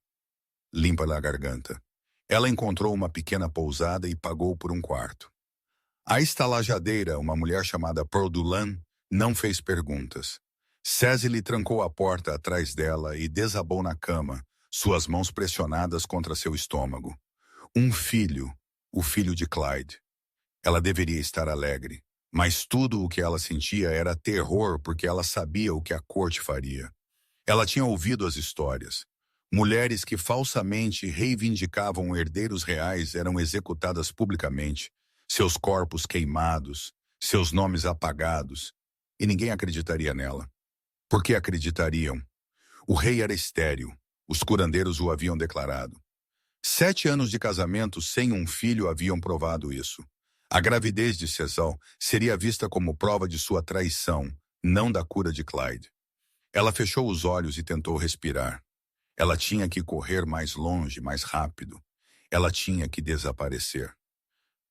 Limpa na garganta. Ela encontrou uma pequena pousada e pagou por um quarto. A estalajadeira, uma mulher chamada Pearl Dulan, não fez perguntas. Cecily trancou a porta atrás dela e desabou na cama, suas mãos pressionadas contra seu estômago. Um filho, o filho de Clyde. Ela deveria estar alegre, mas tudo o que ela sentia era terror porque ela sabia o que a corte faria. Ela tinha ouvido as histórias. Mulheres que falsamente reivindicavam herdeiros reais eram executadas publicamente, seus corpos queimados, seus nomes apagados, e ninguém acreditaria nela. Por que acreditariam? O rei era estéril, os curandeiros o haviam declarado. 7 anos de casamento sem um filho haviam provado isso. A gravidez de Cecil seria vista como prova de sua traição, não da cura de Clyde. Ela fechou os olhos e tentou respirar. Ela tinha que correr mais longe, mais rápido. Ela tinha que desaparecer.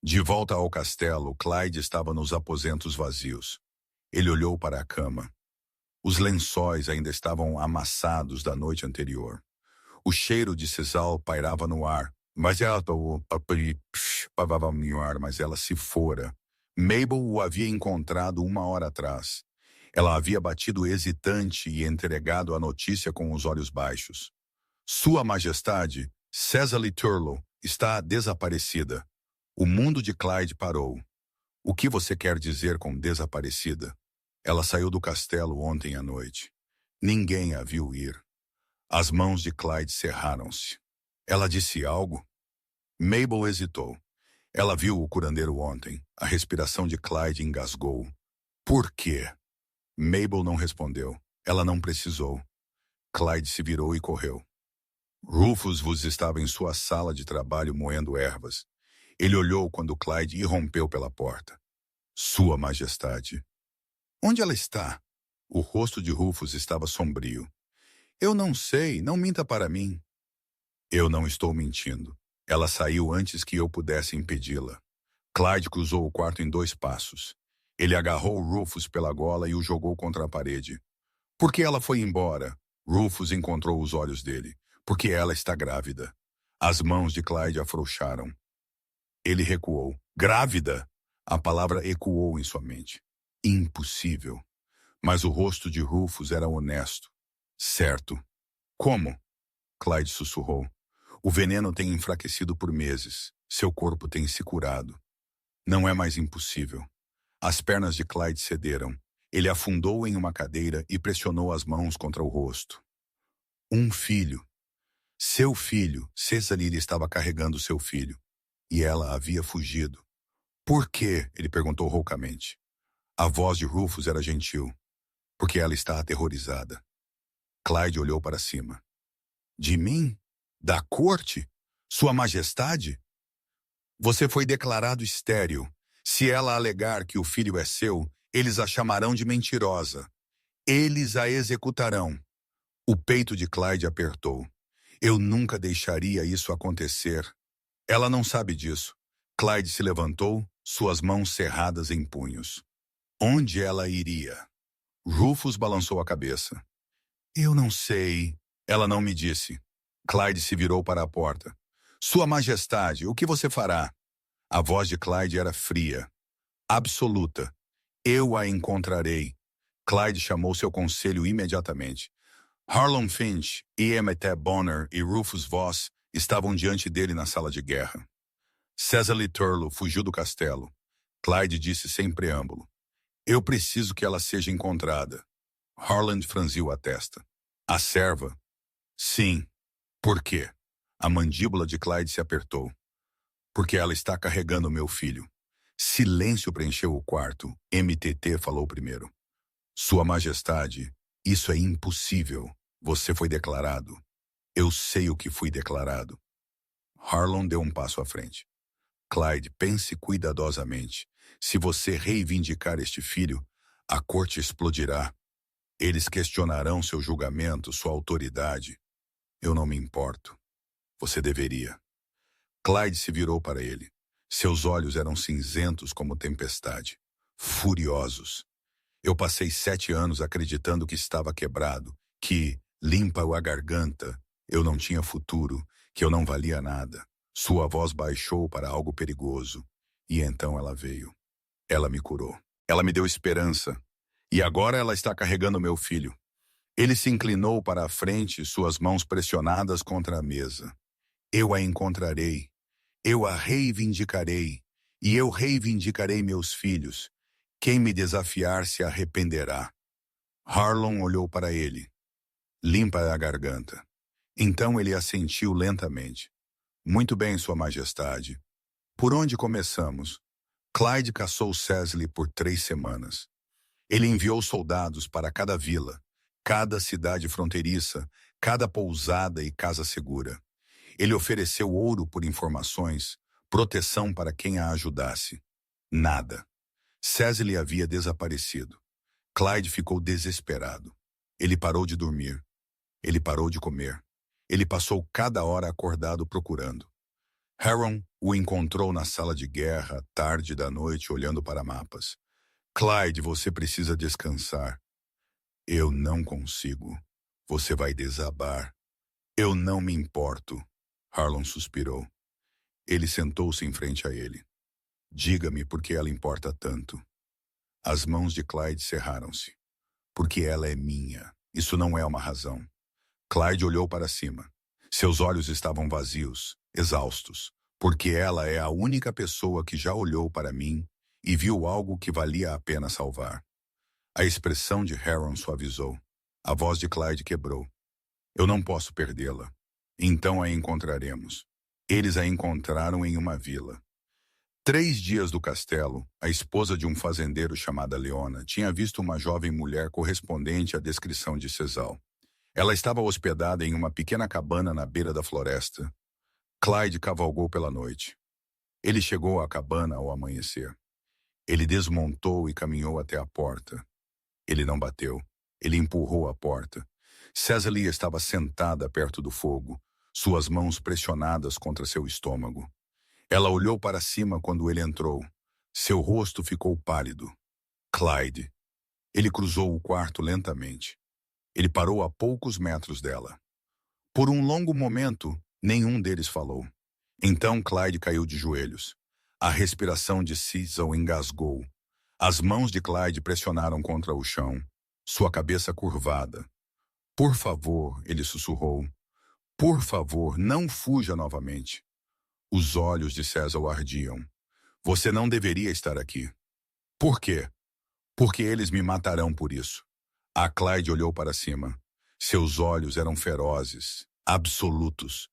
De volta ao castelo, Clyde estava nos aposentos vazios. Ele olhou para a cama. Os lençóis ainda estavam amassados da noite anterior. O cheiro de sisal pairava no ar, mas ela se fora. Mabel o havia encontrado 1 hora atrás. Ela havia batido hesitante e entregado a notícia com os olhos baixos. Sua Majestade, Cecily Turlough, está desaparecida. O mundo de Clyde parou. O que você quer dizer com desaparecida? Ela saiu do castelo ontem à noite. Ninguém a viu ir. As mãos de Clyde cerraram-se. Ela disse algo? Mabel hesitou. Ela viu o curandeiro ontem. A respiração de Clyde engasgou. Por quê? Mabel não respondeu. Ela não precisou. Clyde se virou e correu. Rufus vos estava em sua sala de trabalho moendo ervas. Ele olhou quando Clyde irrompeu pela porta. Sua Majestade. Onde ela está? O rosto de Rufus estava sombrio. Eu não sei, não minta para mim. Eu não estou mentindo. Ela saiu antes que eu pudesse impedi-la. Clyde cruzou o quarto em 2 passos. Ele agarrou Rufus pela gola e o jogou contra a parede. Por que ela foi embora? Rufus encontrou os olhos dele. Porque ela está grávida. As mãos de Clyde afrouxaram. Ele recuou. Grávida? A palavra ecoou em sua mente. Impossível. Mas o rosto de Rufus era honesto. Certo. Como? Clyde sussurrou. O veneno tem enfraquecido por meses. Seu corpo tem se curado. Não é mais impossível. As pernas de Clyde cederam. Ele afundou em uma cadeira e pressionou as mãos contra o rosto. Um filho. Seu filho. Cecily estava carregando seu filho. E ela havia fugido. Por quê? Ele perguntou roucamente. A voz de Rufus era gentil. Porque ela está aterrorizada. Clyde olhou para cima. De mim? Da corte? Sua Majestade? Você foi declarado estéril. Se ela alegar que o filho é seu, eles a chamarão de mentirosa. Eles a executarão. O peito de Clyde apertou. Eu nunca deixaria isso acontecer. Ela não sabe disso. Clyde se levantou, suas mãos cerradas em punhos. Onde ela iria? Rufus balançou a cabeça. Eu não sei. Ela não me disse. Clyde se virou para a porta. Sua Majestade, o que você fará? A voz de Clyde era fria, absoluta. Eu a encontrarei. Clyde chamou seu conselho imediatamente. Harlan Finch, Emmett Bonner e Rufus Voss estavam diante dele na sala de guerra. Cecily Turlough fugiu do castelo. Clyde disse sem preâmbulo. Eu preciso que ela seja encontrada. Harlan franziu a testa. A serva? Sim. Por quê? A mandíbula de Clyde se apertou. Porque ela está carregando meu filho. Silêncio preencheu o quarto. MTT falou primeiro. Sua Majestade, isso é impossível. Você foi declarado. Eu sei o que fui declarado. Harlan deu um passo à frente. Clyde, pense cuidadosamente. Se você reivindicar este filho, a corte explodirá. Eles questionarão seu julgamento, sua autoridade. Eu não me importo. Você deveria. Clyde se virou para ele. Seus olhos eram cinzentos como tempestade. Furiosos. Eu passei 7 anos acreditando que estava quebrado, que, limpa a garganta, eu não tinha futuro, que eu não valia nada. Sua voz baixou para algo perigoso. E então ela veio. Ela me curou. Ela me deu esperança. E agora ela está carregando meu filho. Ele se inclinou para a frente, suas mãos pressionadas contra a mesa. Eu a encontrarei. Eu a reivindicarei. E eu reivindicarei meus filhos. Quem me desafiar se arrependerá. Harlan olhou para ele. Limpa a garganta. Então ele assentiu lentamente. Muito bem, Sua Majestade. Por onde começamos? Clyde caçou Cecily por 3 semanas. Ele enviou soldados para cada vila, cada cidade fronteiriça, cada pousada e casa segura. Ele ofereceu ouro por informações, proteção para quem a ajudasse. Nada. Cecily havia desaparecido. Clyde ficou desesperado. Ele parou de dormir. Ele parou de comer. Ele passou cada hora acordado procurando. Harron o encontrou na sala de guerra, tarde da noite, olhando para mapas. Clyde, você precisa descansar. Eu não consigo. Você vai desabar. Eu não me importo. Harlan suspirou. Ele sentou-se em frente a ele. Diga-me por que ela importa tanto. As mãos de Clyde cerraram-se. Porque ela é minha. Isso não é uma razão. Clyde olhou para cima. Seus olhos estavam vazios, exaustos, porque ela é a única pessoa que já olhou para mim e viu algo que valia a pena salvar. A expressão de Harron suavizou. A voz de Clyde quebrou. Eu não posso perdê-la. Então a encontraremos. Eles a encontraram em uma vila. 3 dias do castelo, a esposa de um fazendeiro chamada Leona tinha visto uma jovem mulher correspondente à descrição de Cesal. Ela estava hospedada em uma pequena cabana na beira da floresta. Clyde cavalgou pela noite. Ele chegou à cabana ao amanhecer. Ele desmontou e caminhou até a porta. Ele não bateu. Ele empurrou a porta. Cecily estava sentada perto do fogo, suas mãos pressionadas contra seu estômago. Ela olhou para cima quando ele entrou. Seu rosto ficou pálido. Clyde. Ele cruzou o quarto lentamente. Ele parou a poucos metros dela. Por um longo momento, nenhum deles falou. Então Clyde caiu de joelhos. A respiração de Cecil engasgou. As mãos de Clyde pressionaram contra o chão, sua cabeça curvada. Por favor, ele sussurrou. Por favor, não fuja novamente. Os olhos de Cecil ardiam. Você não deveria estar aqui. Por quê? Porque eles me matarão por isso. A Clyde olhou para cima. Seus olhos eram ferozes, absolutos.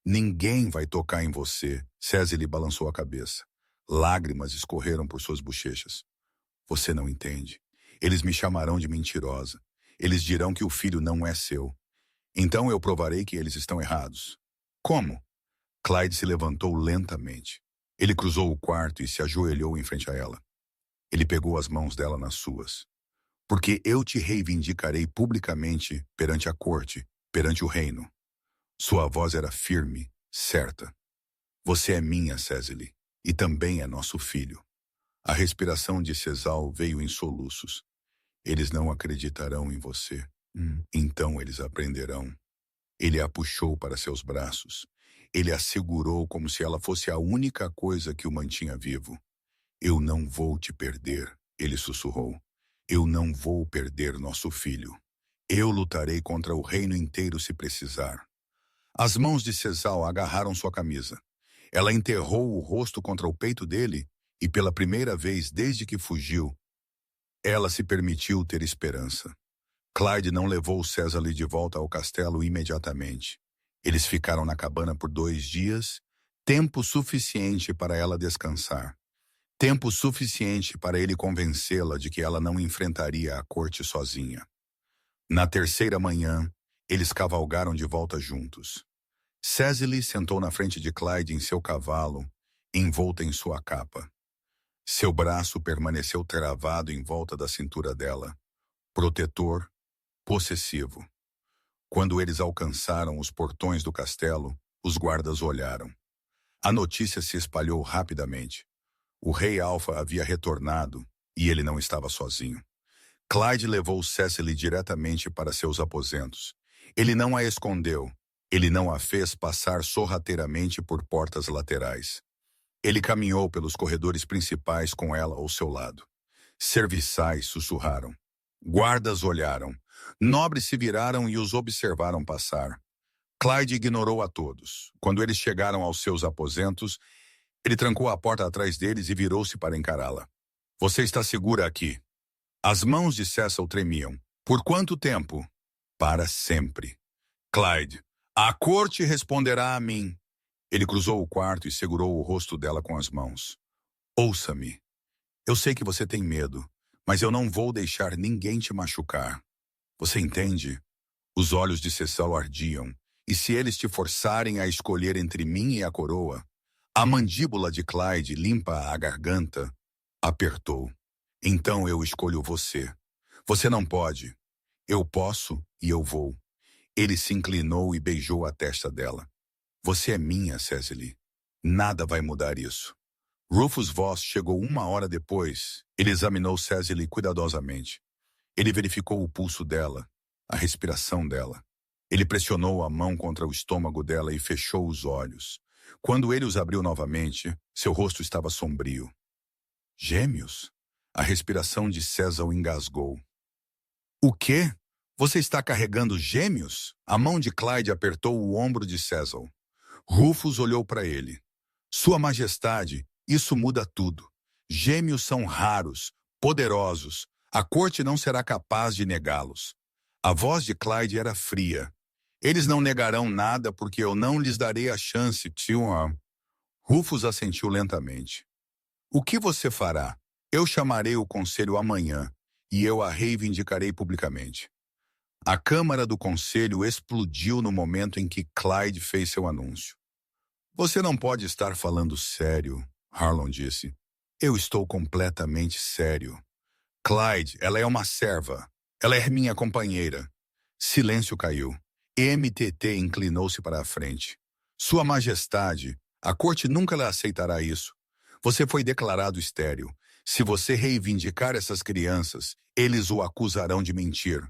Ninguém vai tocar em você. Cecily balançou a cabeça. Lágrimas escorreram por suas bochechas. Você não entende. Eles me chamarão de mentirosa. Eles dirão que o filho não é seu. Então eu provarei que eles estão errados. Como? Clyde se levantou lentamente. Ele cruzou o quarto e se ajoelhou em frente a ela. Ele pegou as mãos dela nas suas. Porque eu te reivindicarei publicamente perante a corte, perante o reino. Sua voz era firme, certa. Você é minha, Cecily, e também é nosso filho. A respiração de Cesal veio em soluços. Eles não acreditarão em você. Então eles aprenderão. Ele a puxou para seus braços. Ele a segurou como se ela fosse a única coisa que o mantinha vivo. Eu não vou te perder, ele sussurrou. Eu não vou perder nosso filho. Eu lutarei contra o reino inteiro se precisar. As mãos de Cesal agarraram sua camisa. Ela enterrou o rosto contra o peito dele e, pela primeira vez desde que fugiu, ela se permitiu ter esperança. Clyde não levou Cecily de volta ao castelo imediatamente. Eles ficaram na cabana por 2 dias, tempo suficiente para ela descansar. Tempo suficiente para ele convencê-la de que ela não enfrentaria a corte sozinha. Na terceira manhã, eles cavalgaram de volta juntos. Cecily sentou na frente de Clyde em seu cavalo, envolta em sua capa. Seu braço permaneceu travado em volta da cintura dela, protetor, possessivo. Quando eles alcançaram os portões do castelo, os guardas olharam. A notícia se espalhou rapidamente. O rei Alfa havia retornado e ele não estava sozinho. Clyde levou Cecily diretamente para seus aposentos. Ele não a escondeu. Ele não a fez passar sorrateiramente por portas laterais. Ele caminhou pelos corredores principais com ela ao seu lado. Serviçais sussurraram. Guardas olharam. Nobres se viraram e os observaram passar. Clyde ignorou a todos. Quando eles chegaram aos seus aposentos, ele trancou a porta atrás deles e virou-se para encará-la. Você está segura aqui? As mãos de Cecil tremiam. Por quanto tempo? Para sempre. Clyde, a corte responderá a mim. Ele cruzou o quarto e segurou o rosto dela com as mãos. Ouça-me. Eu sei que você tem medo, mas eu não vou deixar ninguém te machucar. Você entende? Os olhos de Cecil ardiam, e se eles te forçarem a escolher entre mim e a coroa, a mandíbula de Clyde, limpa a garganta, apertou. Então eu escolho você. Você não pode. Eu posso e eu vou. Ele se inclinou e beijou a testa dela. Você é minha, Cecily. Nada vai mudar isso. Rufus Voss chegou 1 hora depois. Ele examinou Cecily cuidadosamente. Ele verificou o pulso dela, a respiração dela. Ele pressionou a mão contra o estômago dela e fechou os olhos. Quando ele os abriu novamente, seu rosto estava sombrio. Gêmeos? A respiração de Cecil engasgou. O quê? Você está carregando gêmeos? A mão de Clyde apertou o ombro de Cecil. Rufus olhou para ele. Sua Majestade, isso muda tudo. Gêmeos são raros, poderosos. A corte não será capaz de negá-los. A voz de Clyde era fria. Eles não negarão nada porque eu não lhes darei a chance, tio. Rufus assentiu lentamente. O que você fará? Eu chamarei o conselho amanhã e eu a reivindicarei publicamente. A câmara do conselho explodiu no momento em que Clyde fez seu anúncio. Você não pode estar falando sério, Harlon disse. Eu estou completamente sério. Clyde, ela é uma serva. Ela é minha companheira. Silêncio caiu. MTT inclinou-se para a frente. Sua Majestade, a corte nunca lhe aceitará isso. Você foi declarado estéril. Se você reivindicar essas crianças, eles o acusarão de mentir.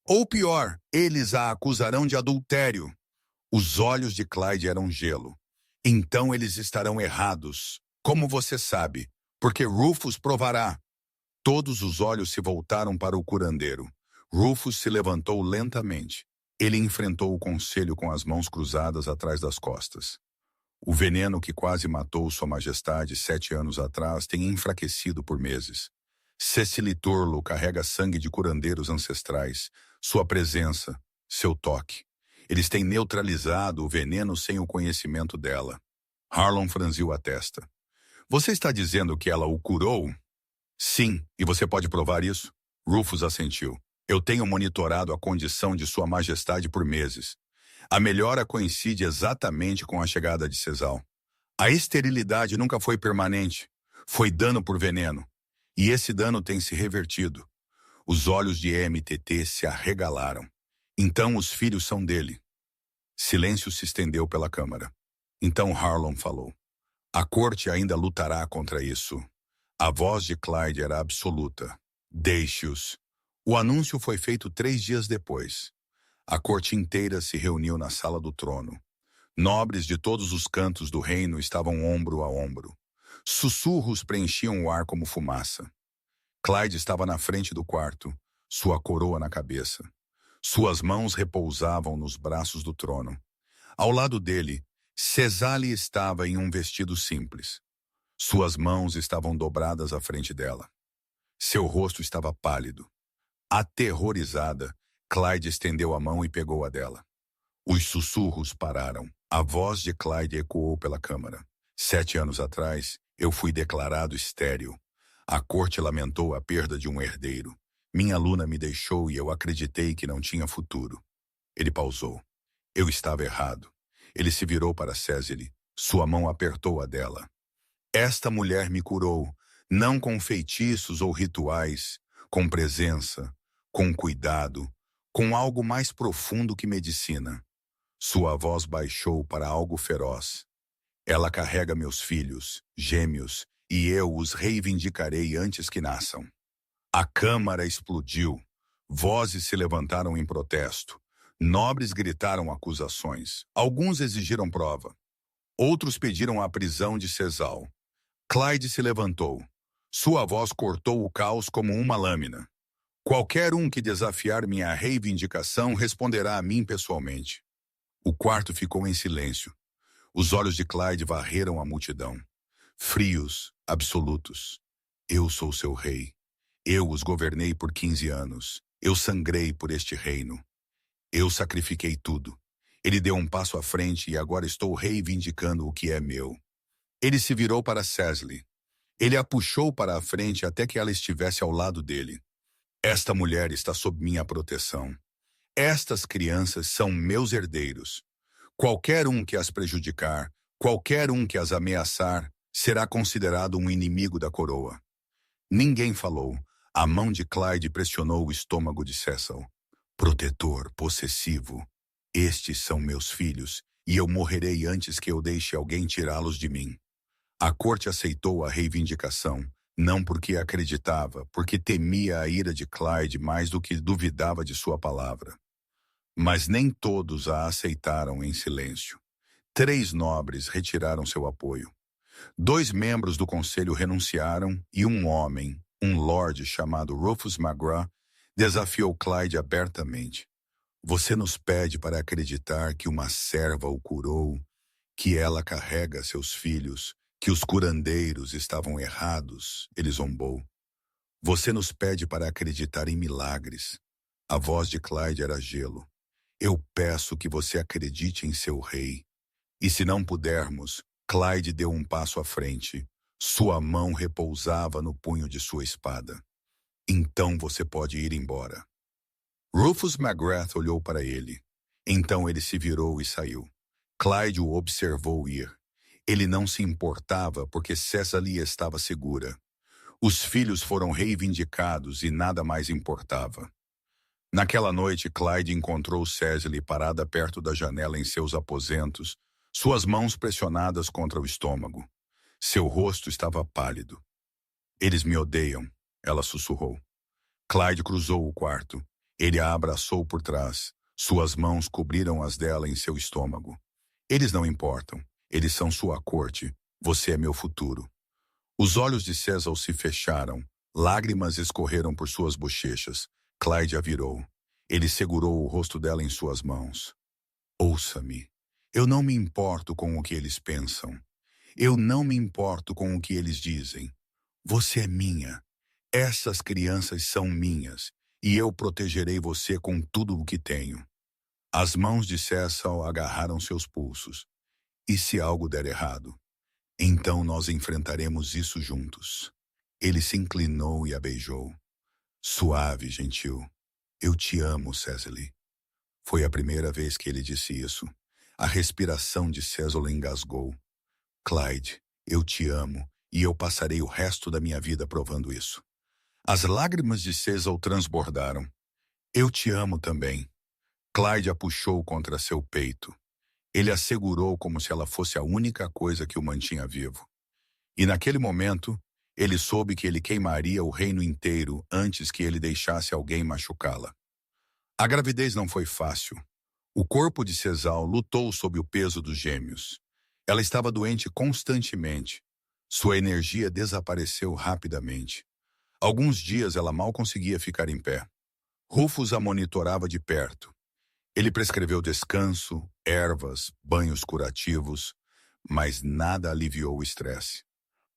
Ou pior, eles a acusarão de adultério. Os olhos de Clyde eram gelo. Então eles estarão errados. Como você sabe? Porque Rufus provará. Todos os olhos se voltaram para o curandeiro. Rufus se levantou lentamente. Ele enfrentou o conselho com as mãos cruzadas atrás das costas. O veneno que quase matou Sua Majestade 7 anos atrás tem enfraquecido por meses. Cecily Turlo carrega sangue de curandeiros ancestrais, sua presença, seu toque. Eles têm neutralizado o veneno sem o conhecimento dela. Harlon franziu a testa. Você está dizendo que ela o curou? Sim, e você pode provar isso? Rufus assentiu. Eu tenho monitorado a condição de Sua Majestade por meses. A melhora coincide exatamente com a chegada de Sesal. A esterilidade nunca foi permanente. Foi dano por veneno. E esse dano tem se revertido. Os olhos de MTT se arregalaram. Então os filhos são dele. Silêncio se estendeu pela câmara. Então Harlon falou. A corte ainda lutará contra isso. A voz de Clyde era absoluta. Deixe-os. O anúncio foi feito 3 dias depois. A corte inteira se reuniu na sala do trono. Nobres de todos os cantos do reino estavam ombro a ombro. Sussurros preenchiam o ar como fumaça. Clyde estava na frente do quarto, sua coroa na cabeça. Suas mãos repousavam nos braços do trono. Ao lado dele, Cesale estava em um vestido simples. Suas mãos estavam dobradas à frente dela. Seu rosto estava pálido. Aterrorizada, Clyde estendeu a mão e pegou a dela. Os sussurros pararam. A voz de Clyde ecoou pela câmara. 7 anos atrás, eu fui declarado estéril. A corte lamentou a perda de um herdeiro. Minha Luna me deixou e eu acreditei que não tinha futuro. Ele pausou. Eu estava errado. Ele se virou para Cécile. Sua mão apertou a dela. Esta mulher me curou, não com feitiços ou rituais, com presença, com cuidado, com algo mais profundo que medicina. Sua voz baixou para algo feroz. Ela carrega meus filhos, gêmeos, e eu os reivindicarei antes que nasçam. A câmara explodiu. Vozes se levantaram em protesto. Nobres gritaram acusações. Alguns exigiram prova. Outros pediram a prisão de Sesal. Clyde se levantou. Sua voz cortou o caos como uma lâmina. Qualquer um que desafiar minha reivindicação responderá a mim pessoalmente. O quarto ficou em silêncio. Os olhos de Clyde varreram a multidão. Frios, absolutos. Eu sou seu rei. Eu os governei por 15 anos. Eu sangrei por este reino. Eu sacrifiquei tudo. Ele deu um passo à frente e agora estou reivindicando o que é meu. Ele se virou para Cécile. Ele a puxou para a frente até que ela estivesse ao lado dele. Esta mulher está sob minha proteção. Estas crianças são meus herdeiros. Qualquer um que as prejudicar, qualquer um que as ameaçar, será considerado um inimigo da coroa. Ninguém falou. A mão de Clyde pressionou o estômago de Cecil. Protetor, possessivo. Estes são meus filhos, e eu morrerei antes que eu deixe alguém tirá-los de mim. A corte aceitou a reivindicação, não porque acreditava, porque temia a ira de Clyde mais do que duvidava de sua palavra. Mas nem todos a aceitaram em silêncio. 3 nobres retiraram seu apoio. 2 membros do conselho renunciaram e um homem, um lorde chamado Rufus McGraw, desafiou Clyde abertamente. Você nos pede para acreditar que uma serva o curou, que ela carrega seus filhos, que os curandeiros estavam errados, ele zombou. Você nos pede para acreditar em milagres. A voz de Clyde era gelo. Eu peço que você acredite em seu rei. E se não pudermos, Clyde deu um passo à frente. Sua mão repousava no punho de sua espada. Então você pode ir embora. Rufus McGrath olhou para ele. Então ele se virou e saiu. Clyde o observou ir. Ele não se importava porque Cecily estava segura. Os filhos foram reivindicados e nada mais importava. Naquela noite, Clyde encontrou Cecily parada perto da janela em seus aposentos, suas mãos pressionadas contra o estômago. Seu rosto estava pálido. Eles me odeiam, ela sussurrou. Clyde cruzou o quarto. Ele a abraçou por trás. Suas mãos cobriram as dela em seu estômago. Eles não importam. Eles são sua corte. Você é meu futuro. Os olhos de Cecil se fecharam. Lágrimas escorreram por suas bochechas. Clyde a virou. Ele segurou o rosto dela em suas mãos. Ouça-me. Eu não me importo com o que eles pensam. Eu não me importo com o que eles dizem. Você é minha. Essas crianças são minhas. E eu protegerei você com tudo o que tenho. As mãos de Cecil agarraram seus pulsos. E se algo der errado? Então nós enfrentaremos isso juntos. Ele se inclinou e a beijou. Suave, gentil. Eu te amo, Cecily. Foi a primeira vez que ele disse isso. A respiração de Cecily engasgou. Clyde, eu te amo, e eu passarei o resto da minha vida provando isso. As lágrimas de Cecily transbordaram. Eu te amo também. Clyde a puxou contra seu peito. Ele a segurou como se ela fosse a única coisa que o mantinha vivo. E naquele momento, ele soube que ele queimaria o reino inteiro antes que ele deixasse alguém machucá-la. A gravidez não foi fácil. O corpo de Cesal lutou sob o peso dos gêmeos. Ela estava doente constantemente. Sua energia desapareceu rapidamente. Alguns dias ela mal conseguia ficar em pé. Rufus a monitorava de perto. Ele prescreveu descanso, ervas, banhos curativos, mas nada aliviou o estresse.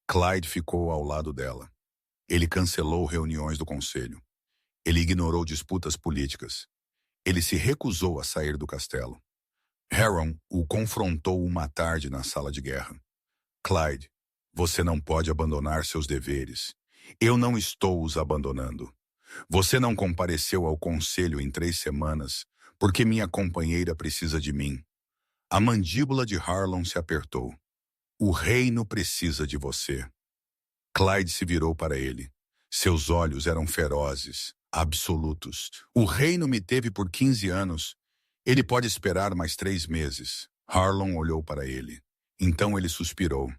Clyde ficou ao lado dela. Ele cancelou reuniões do conselho. Ele ignorou disputas políticas. Ele se recusou a sair do castelo. Harron o confrontou uma tarde na sala de guerra. Clyde, você não pode abandonar seus deveres. Eu não estou os abandonando. Você não compareceu ao conselho em 3 semanas porque minha companheira precisa de mim. A mandíbula de Harlon se apertou. O reino precisa de você. Clyde se virou para ele. Seus olhos eram ferozes, absolutos. O reino me teve por 15 anos. Ele pode esperar mais 3 meses. Harlon olhou para ele. Então ele suspirou.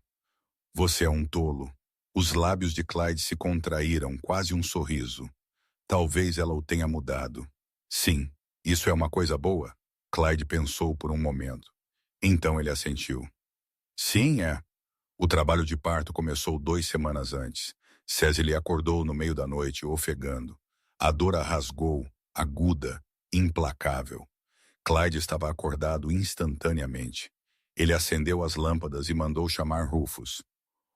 Você é um tolo. Os lábios de Clyde se contraíram, quase um sorriso. Talvez ela o tenha mudado. Sim, isso é uma coisa boa? Clyde pensou por um momento. Então ele assentiu. Sim, é. O trabalho de parto começou 2 semanas antes. Cecily acordou no meio da noite, ofegando. A dor a rasgou, aguda, implacável. Clyde estava acordado instantaneamente. Ele acendeu as lâmpadas e mandou chamar Rufus.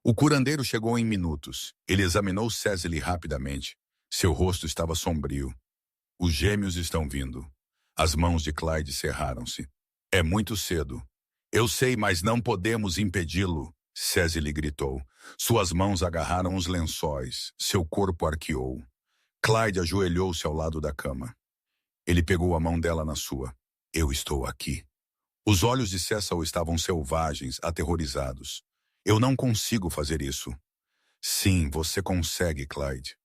O curandeiro chegou em minutos. Ele examinou Cecily rapidamente. Seu rosto estava sombrio. Os gêmeos estão vindo. As mãos de Clyde cerraram-se. É muito cedo. Eu sei, mas não podemos impedi-lo, Cecily gritou. Suas mãos agarraram os lençóis. Seu corpo arqueou. Clyde ajoelhou-se ao lado da cama. Ele pegou a mão dela na sua. Eu estou aqui. Os olhos de Cecil estavam selvagens, aterrorizados. Eu não consigo fazer isso. Sim, você consegue, Clyde.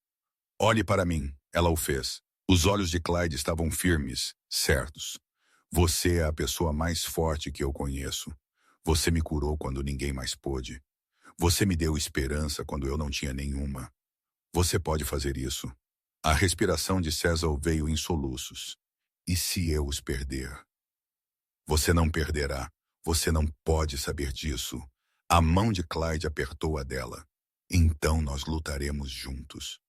Olhe para mim, ela o fez. Os olhos de Clyde estavam firmes, certos. Você é a pessoa mais forte que eu conheço. Você me curou quando ninguém mais pôde. Você me deu esperança quando eu não tinha nenhuma. Você pode fazer isso. A respiração de Cecil veio em soluços. E se eu os perder? Você não perderá. Você não pode saber disso. A mão de Clyde apertou a dela. Então nós lutaremos juntos.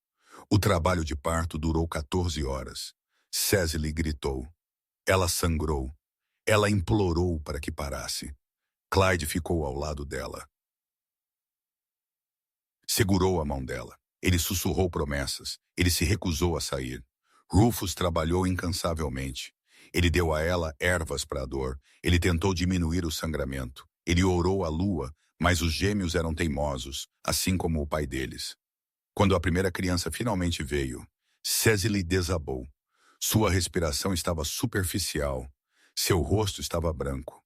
O trabalho de parto durou 14 horas. Cecily gritou. Ela sangrou. Ela implorou para que parasse. Clyde ficou ao lado dela. Segurou a mão dela. Ele sussurrou promessas. Ele se recusou a sair. Rufus trabalhou incansavelmente. Ele deu a ela ervas para a dor. Ele tentou diminuir o sangramento. Ele orou à lua, mas os gêmeos eram teimosos, assim como o pai deles. Quando a primeira criança finalmente veio, Cecily desabou. Sua respiração estava superficial. Seu rosto estava branco.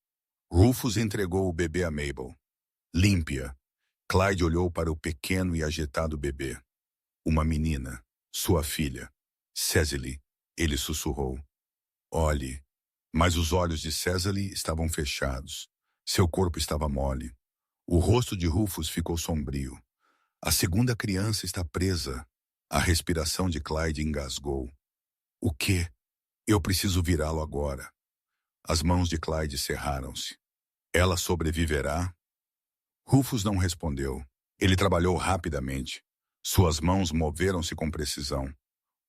Rufus entregou o bebê a Mabel. Límpia. Clyde olhou para o pequeno e agitado bebê. Uma menina, sua filha. Cecily, ele sussurrou. Olhe. Mas os olhos de Cecily estavam fechados. Seu corpo estava mole. O rosto de Rufus ficou sombrio. A segunda criança está presa. A respiração de Clyde engasgou. O quê? Eu preciso virá-lo agora. As mãos de Clyde cerraram-se. Ela sobreviverá? Rufus não respondeu. Ele trabalhou rapidamente. Suas mãos moveram-se com precisão.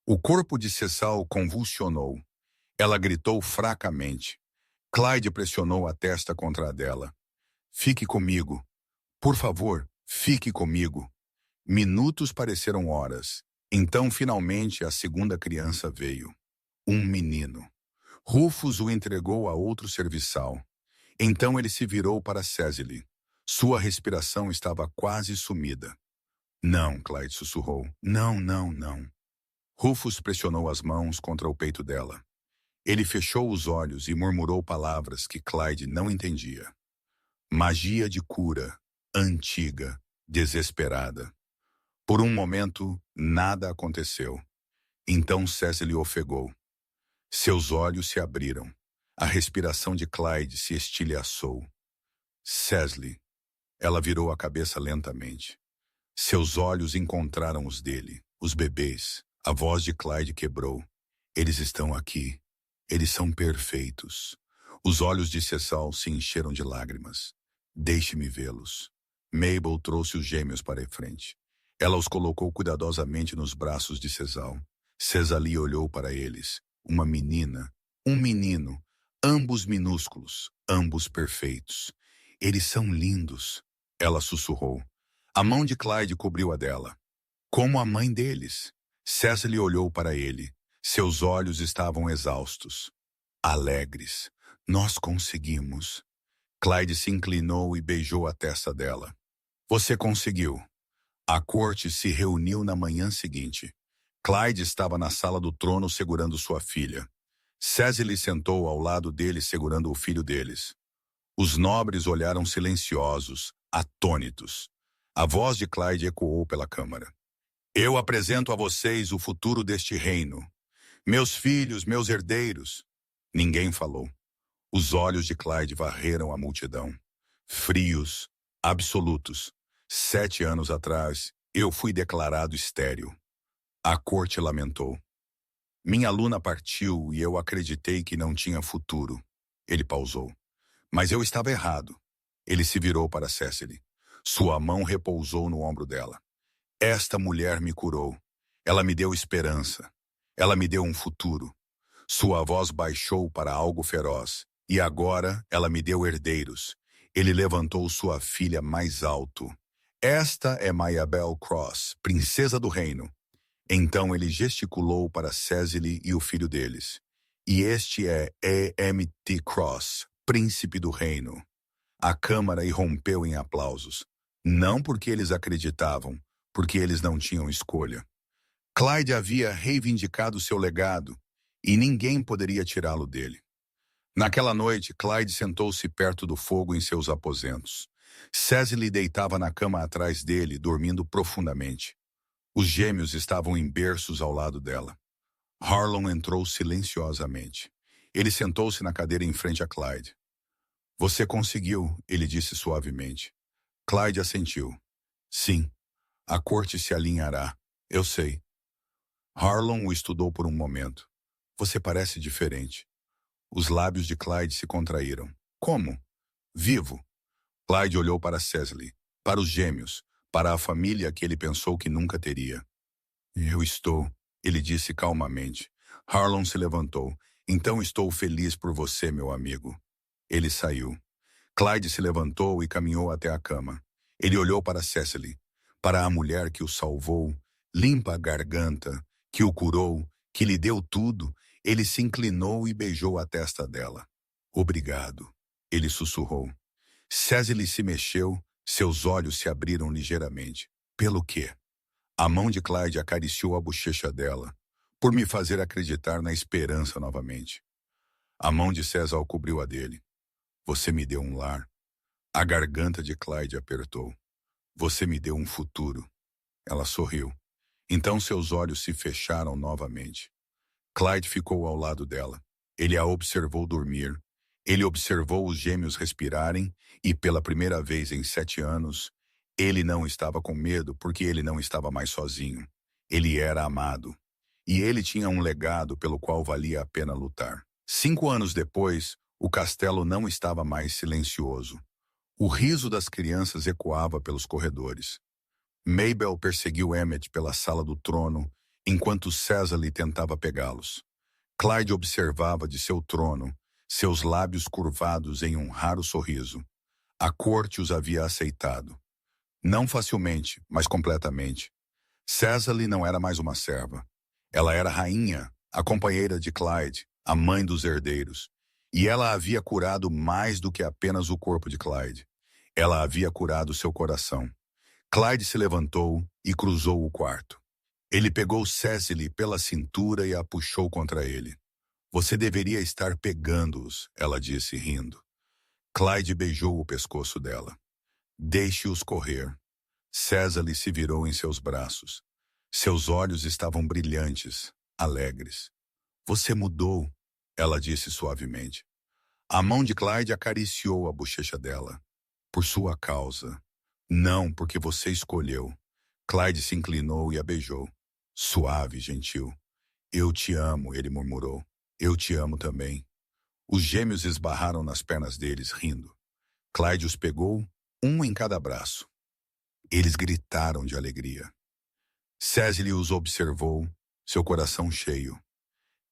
O corpo de Cecil convulsionou. Ela gritou fracamente. Clyde pressionou a testa contra a dela. Fique comigo. Por favor, fique comigo. Minutos pareceram horas. Então, finalmente, a segunda criança veio. Um menino. Rufus o entregou a outro serviçal. Então ele se virou para Cecily. Sua respiração estava quase sumida. Não, Clyde sussurrou. Não, não, não. Rufus pressionou as mãos contra o peito dela. Ele fechou os olhos e murmurou palavras que Clyde não entendia. Magia de cura, antiga, desesperada. Por um momento, nada aconteceu. Então Cecily ofegou. Seus olhos se abriram. A respiração de Clyde se estilhaçou. Cecily. Ela virou a cabeça lentamente. Seus olhos encontraram os dele, os bebês. A voz de Clyde quebrou. Eles estão aqui. Eles são perfeitos. Os olhos de Cecil se encheram de lágrimas. Deixe-me vê-los. Mabel trouxe os gêmeos para a frente. Ela os colocou cuidadosamente nos braços de Cecil. Cecily olhou para eles. Uma menina, um menino, ambos minúsculos, ambos perfeitos. Eles são lindos, ela sussurrou. A mão de Clyde cobriu a dela. Como a mãe deles. Cecily olhou para ele. Seus olhos estavam exaustos. Alegres. Nós conseguimos. Clyde se inclinou e beijou a testa dela. Você conseguiu. A corte se reuniu na manhã seguinte. Clyde estava na sala do trono segurando sua filha. Cecily sentou ao lado dele segurando o filho deles. Os nobres olharam silenciosos, atônitos. A voz de Clyde ecoou pela câmara. Eu apresento a vocês o futuro deste reino. Meus filhos, meus herdeiros. Ninguém falou. Os olhos de Clyde varreram a multidão. Frios, absolutos. 7 anos atrás, eu fui declarado estéril. A corte lamentou. Minha aluna partiu e eu acreditei que não tinha futuro. Ele pausou. Mas eu estava errado. Ele se virou para Cecily. Sua mão repousou no ombro dela. Esta mulher me curou. Ela me deu esperança. Ela me deu um futuro. Sua voz baixou para algo feroz. E agora ela me deu herdeiros. Ele levantou sua filha mais alto. Esta é Mayabel Cross, princesa do reino. Então ele gesticulou para Cecily e o filho deles. E este é E.M.T. Cross, príncipe do reino. A câmara irrompeu em aplausos. Não porque eles acreditavam, porque eles não tinham escolha. Clyde havia reivindicado seu legado, e ninguém poderia tirá-lo dele. Naquela noite, Clyde sentou-se perto do fogo em seus aposentos. Cecily deitava na cama atrás dele, dormindo profundamente. Os gêmeos estavam em berços ao lado dela. Harlan entrou silenciosamente. Ele sentou-se na cadeira em frente a Clyde. Você conseguiu, ele disse suavemente. Clyde assentiu. Sim, a corte se alinhará. Eu sei. Harlan o estudou por um momento. Você parece diferente. Os lábios de Clyde se contraíram. Como? Vivo. Clyde olhou para Cecily, para os gêmeos, para a família que ele pensou que nunca teria. Eu estou, ele disse calmamente. Harlan se levantou. Então estou feliz por você, meu amigo. Ele saiu. Clyde se levantou e caminhou até a cama. Ele olhou para Cecily, para a mulher que o salvou, limpa a garganta, que o curou, que lhe deu tudo. Ele se inclinou e beijou a testa dela. Obrigado, ele sussurrou. Cecily se mexeu, seus olhos se abriram ligeiramente. Pelo quê? A mão de Clyde acariciou a bochecha dela, por me fazer acreditar na esperança novamente. A mão de Cecil cobriu a dele. Você me deu um lar. A garganta de Clyde apertou. Você me deu um futuro. Ela sorriu. Então seus olhos se fecharam novamente. Clyde ficou ao lado dela. Ele a observou dormir. Ele observou os gêmeos respirarem e, pela primeira vez em 7 anos, ele não estava com medo porque ele não estava mais sozinho. Ele era amado. E ele tinha um legado pelo qual valia a pena lutar. 5 anos depois, o castelo não estava mais silencioso. O riso das crianças ecoava pelos corredores. Mabel perseguiu Emmett pela sala do trono, enquanto Cecily tentava pegá-los. Clyde observava de seu trono, seus lábios curvados em um raro sorriso. A corte os havia aceitado. Não facilmente, mas completamente. Cecily não era mais uma serva. Ela era rainha, a companheira de Clyde, a mãe dos herdeiros. E ela havia curado mais do que apenas o corpo de Clyde. Ela havia curado seu coração. Clyde se levantou e cruzou o quarto. Ele pegou Cecily pela cintura e a puxou contra ele. Você deveria estar pegando-os, ela disse, rindo. Clyde beijou o pescoço dela. Deixe-os correr. Cecily se virou em seus braços. Seus olhos estavam brilhantes, alegres. Você mudou, ela disse suavemente. A mão de Clyde acariciou a bochecha dela. Por sua causa. Não, porque você escolheu. Clyde se inclinou e a beijou. Suave, gentil. Eu te amo, ele murmurou. Eu te amo também. Os gêmeos esbarraram nas pernas deles, rindo. Clyde os pegou, um em cada braço. Eles gritaram de alegria. Cecily os observou, seu coração cheio.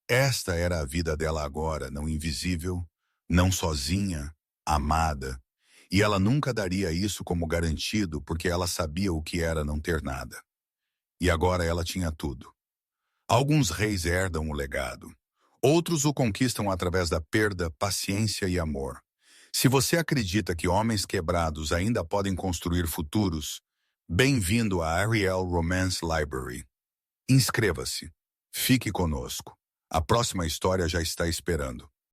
Esta era a vida dela agora, não invisível, não sozinha, amada. E ela nunca daria isso como garantido porque ela sabia o que era não ter nada. E agora ela tinha tudo. Alguns reis herdam o legado. Outros o conquistam através da perda, paciência e amor. Se você acredita que homens quebrados ainda podem construir futuros, bem-vindo à Ariel Romance Library. Inscreva-se. Fique conosco. A próxima história já está esperando.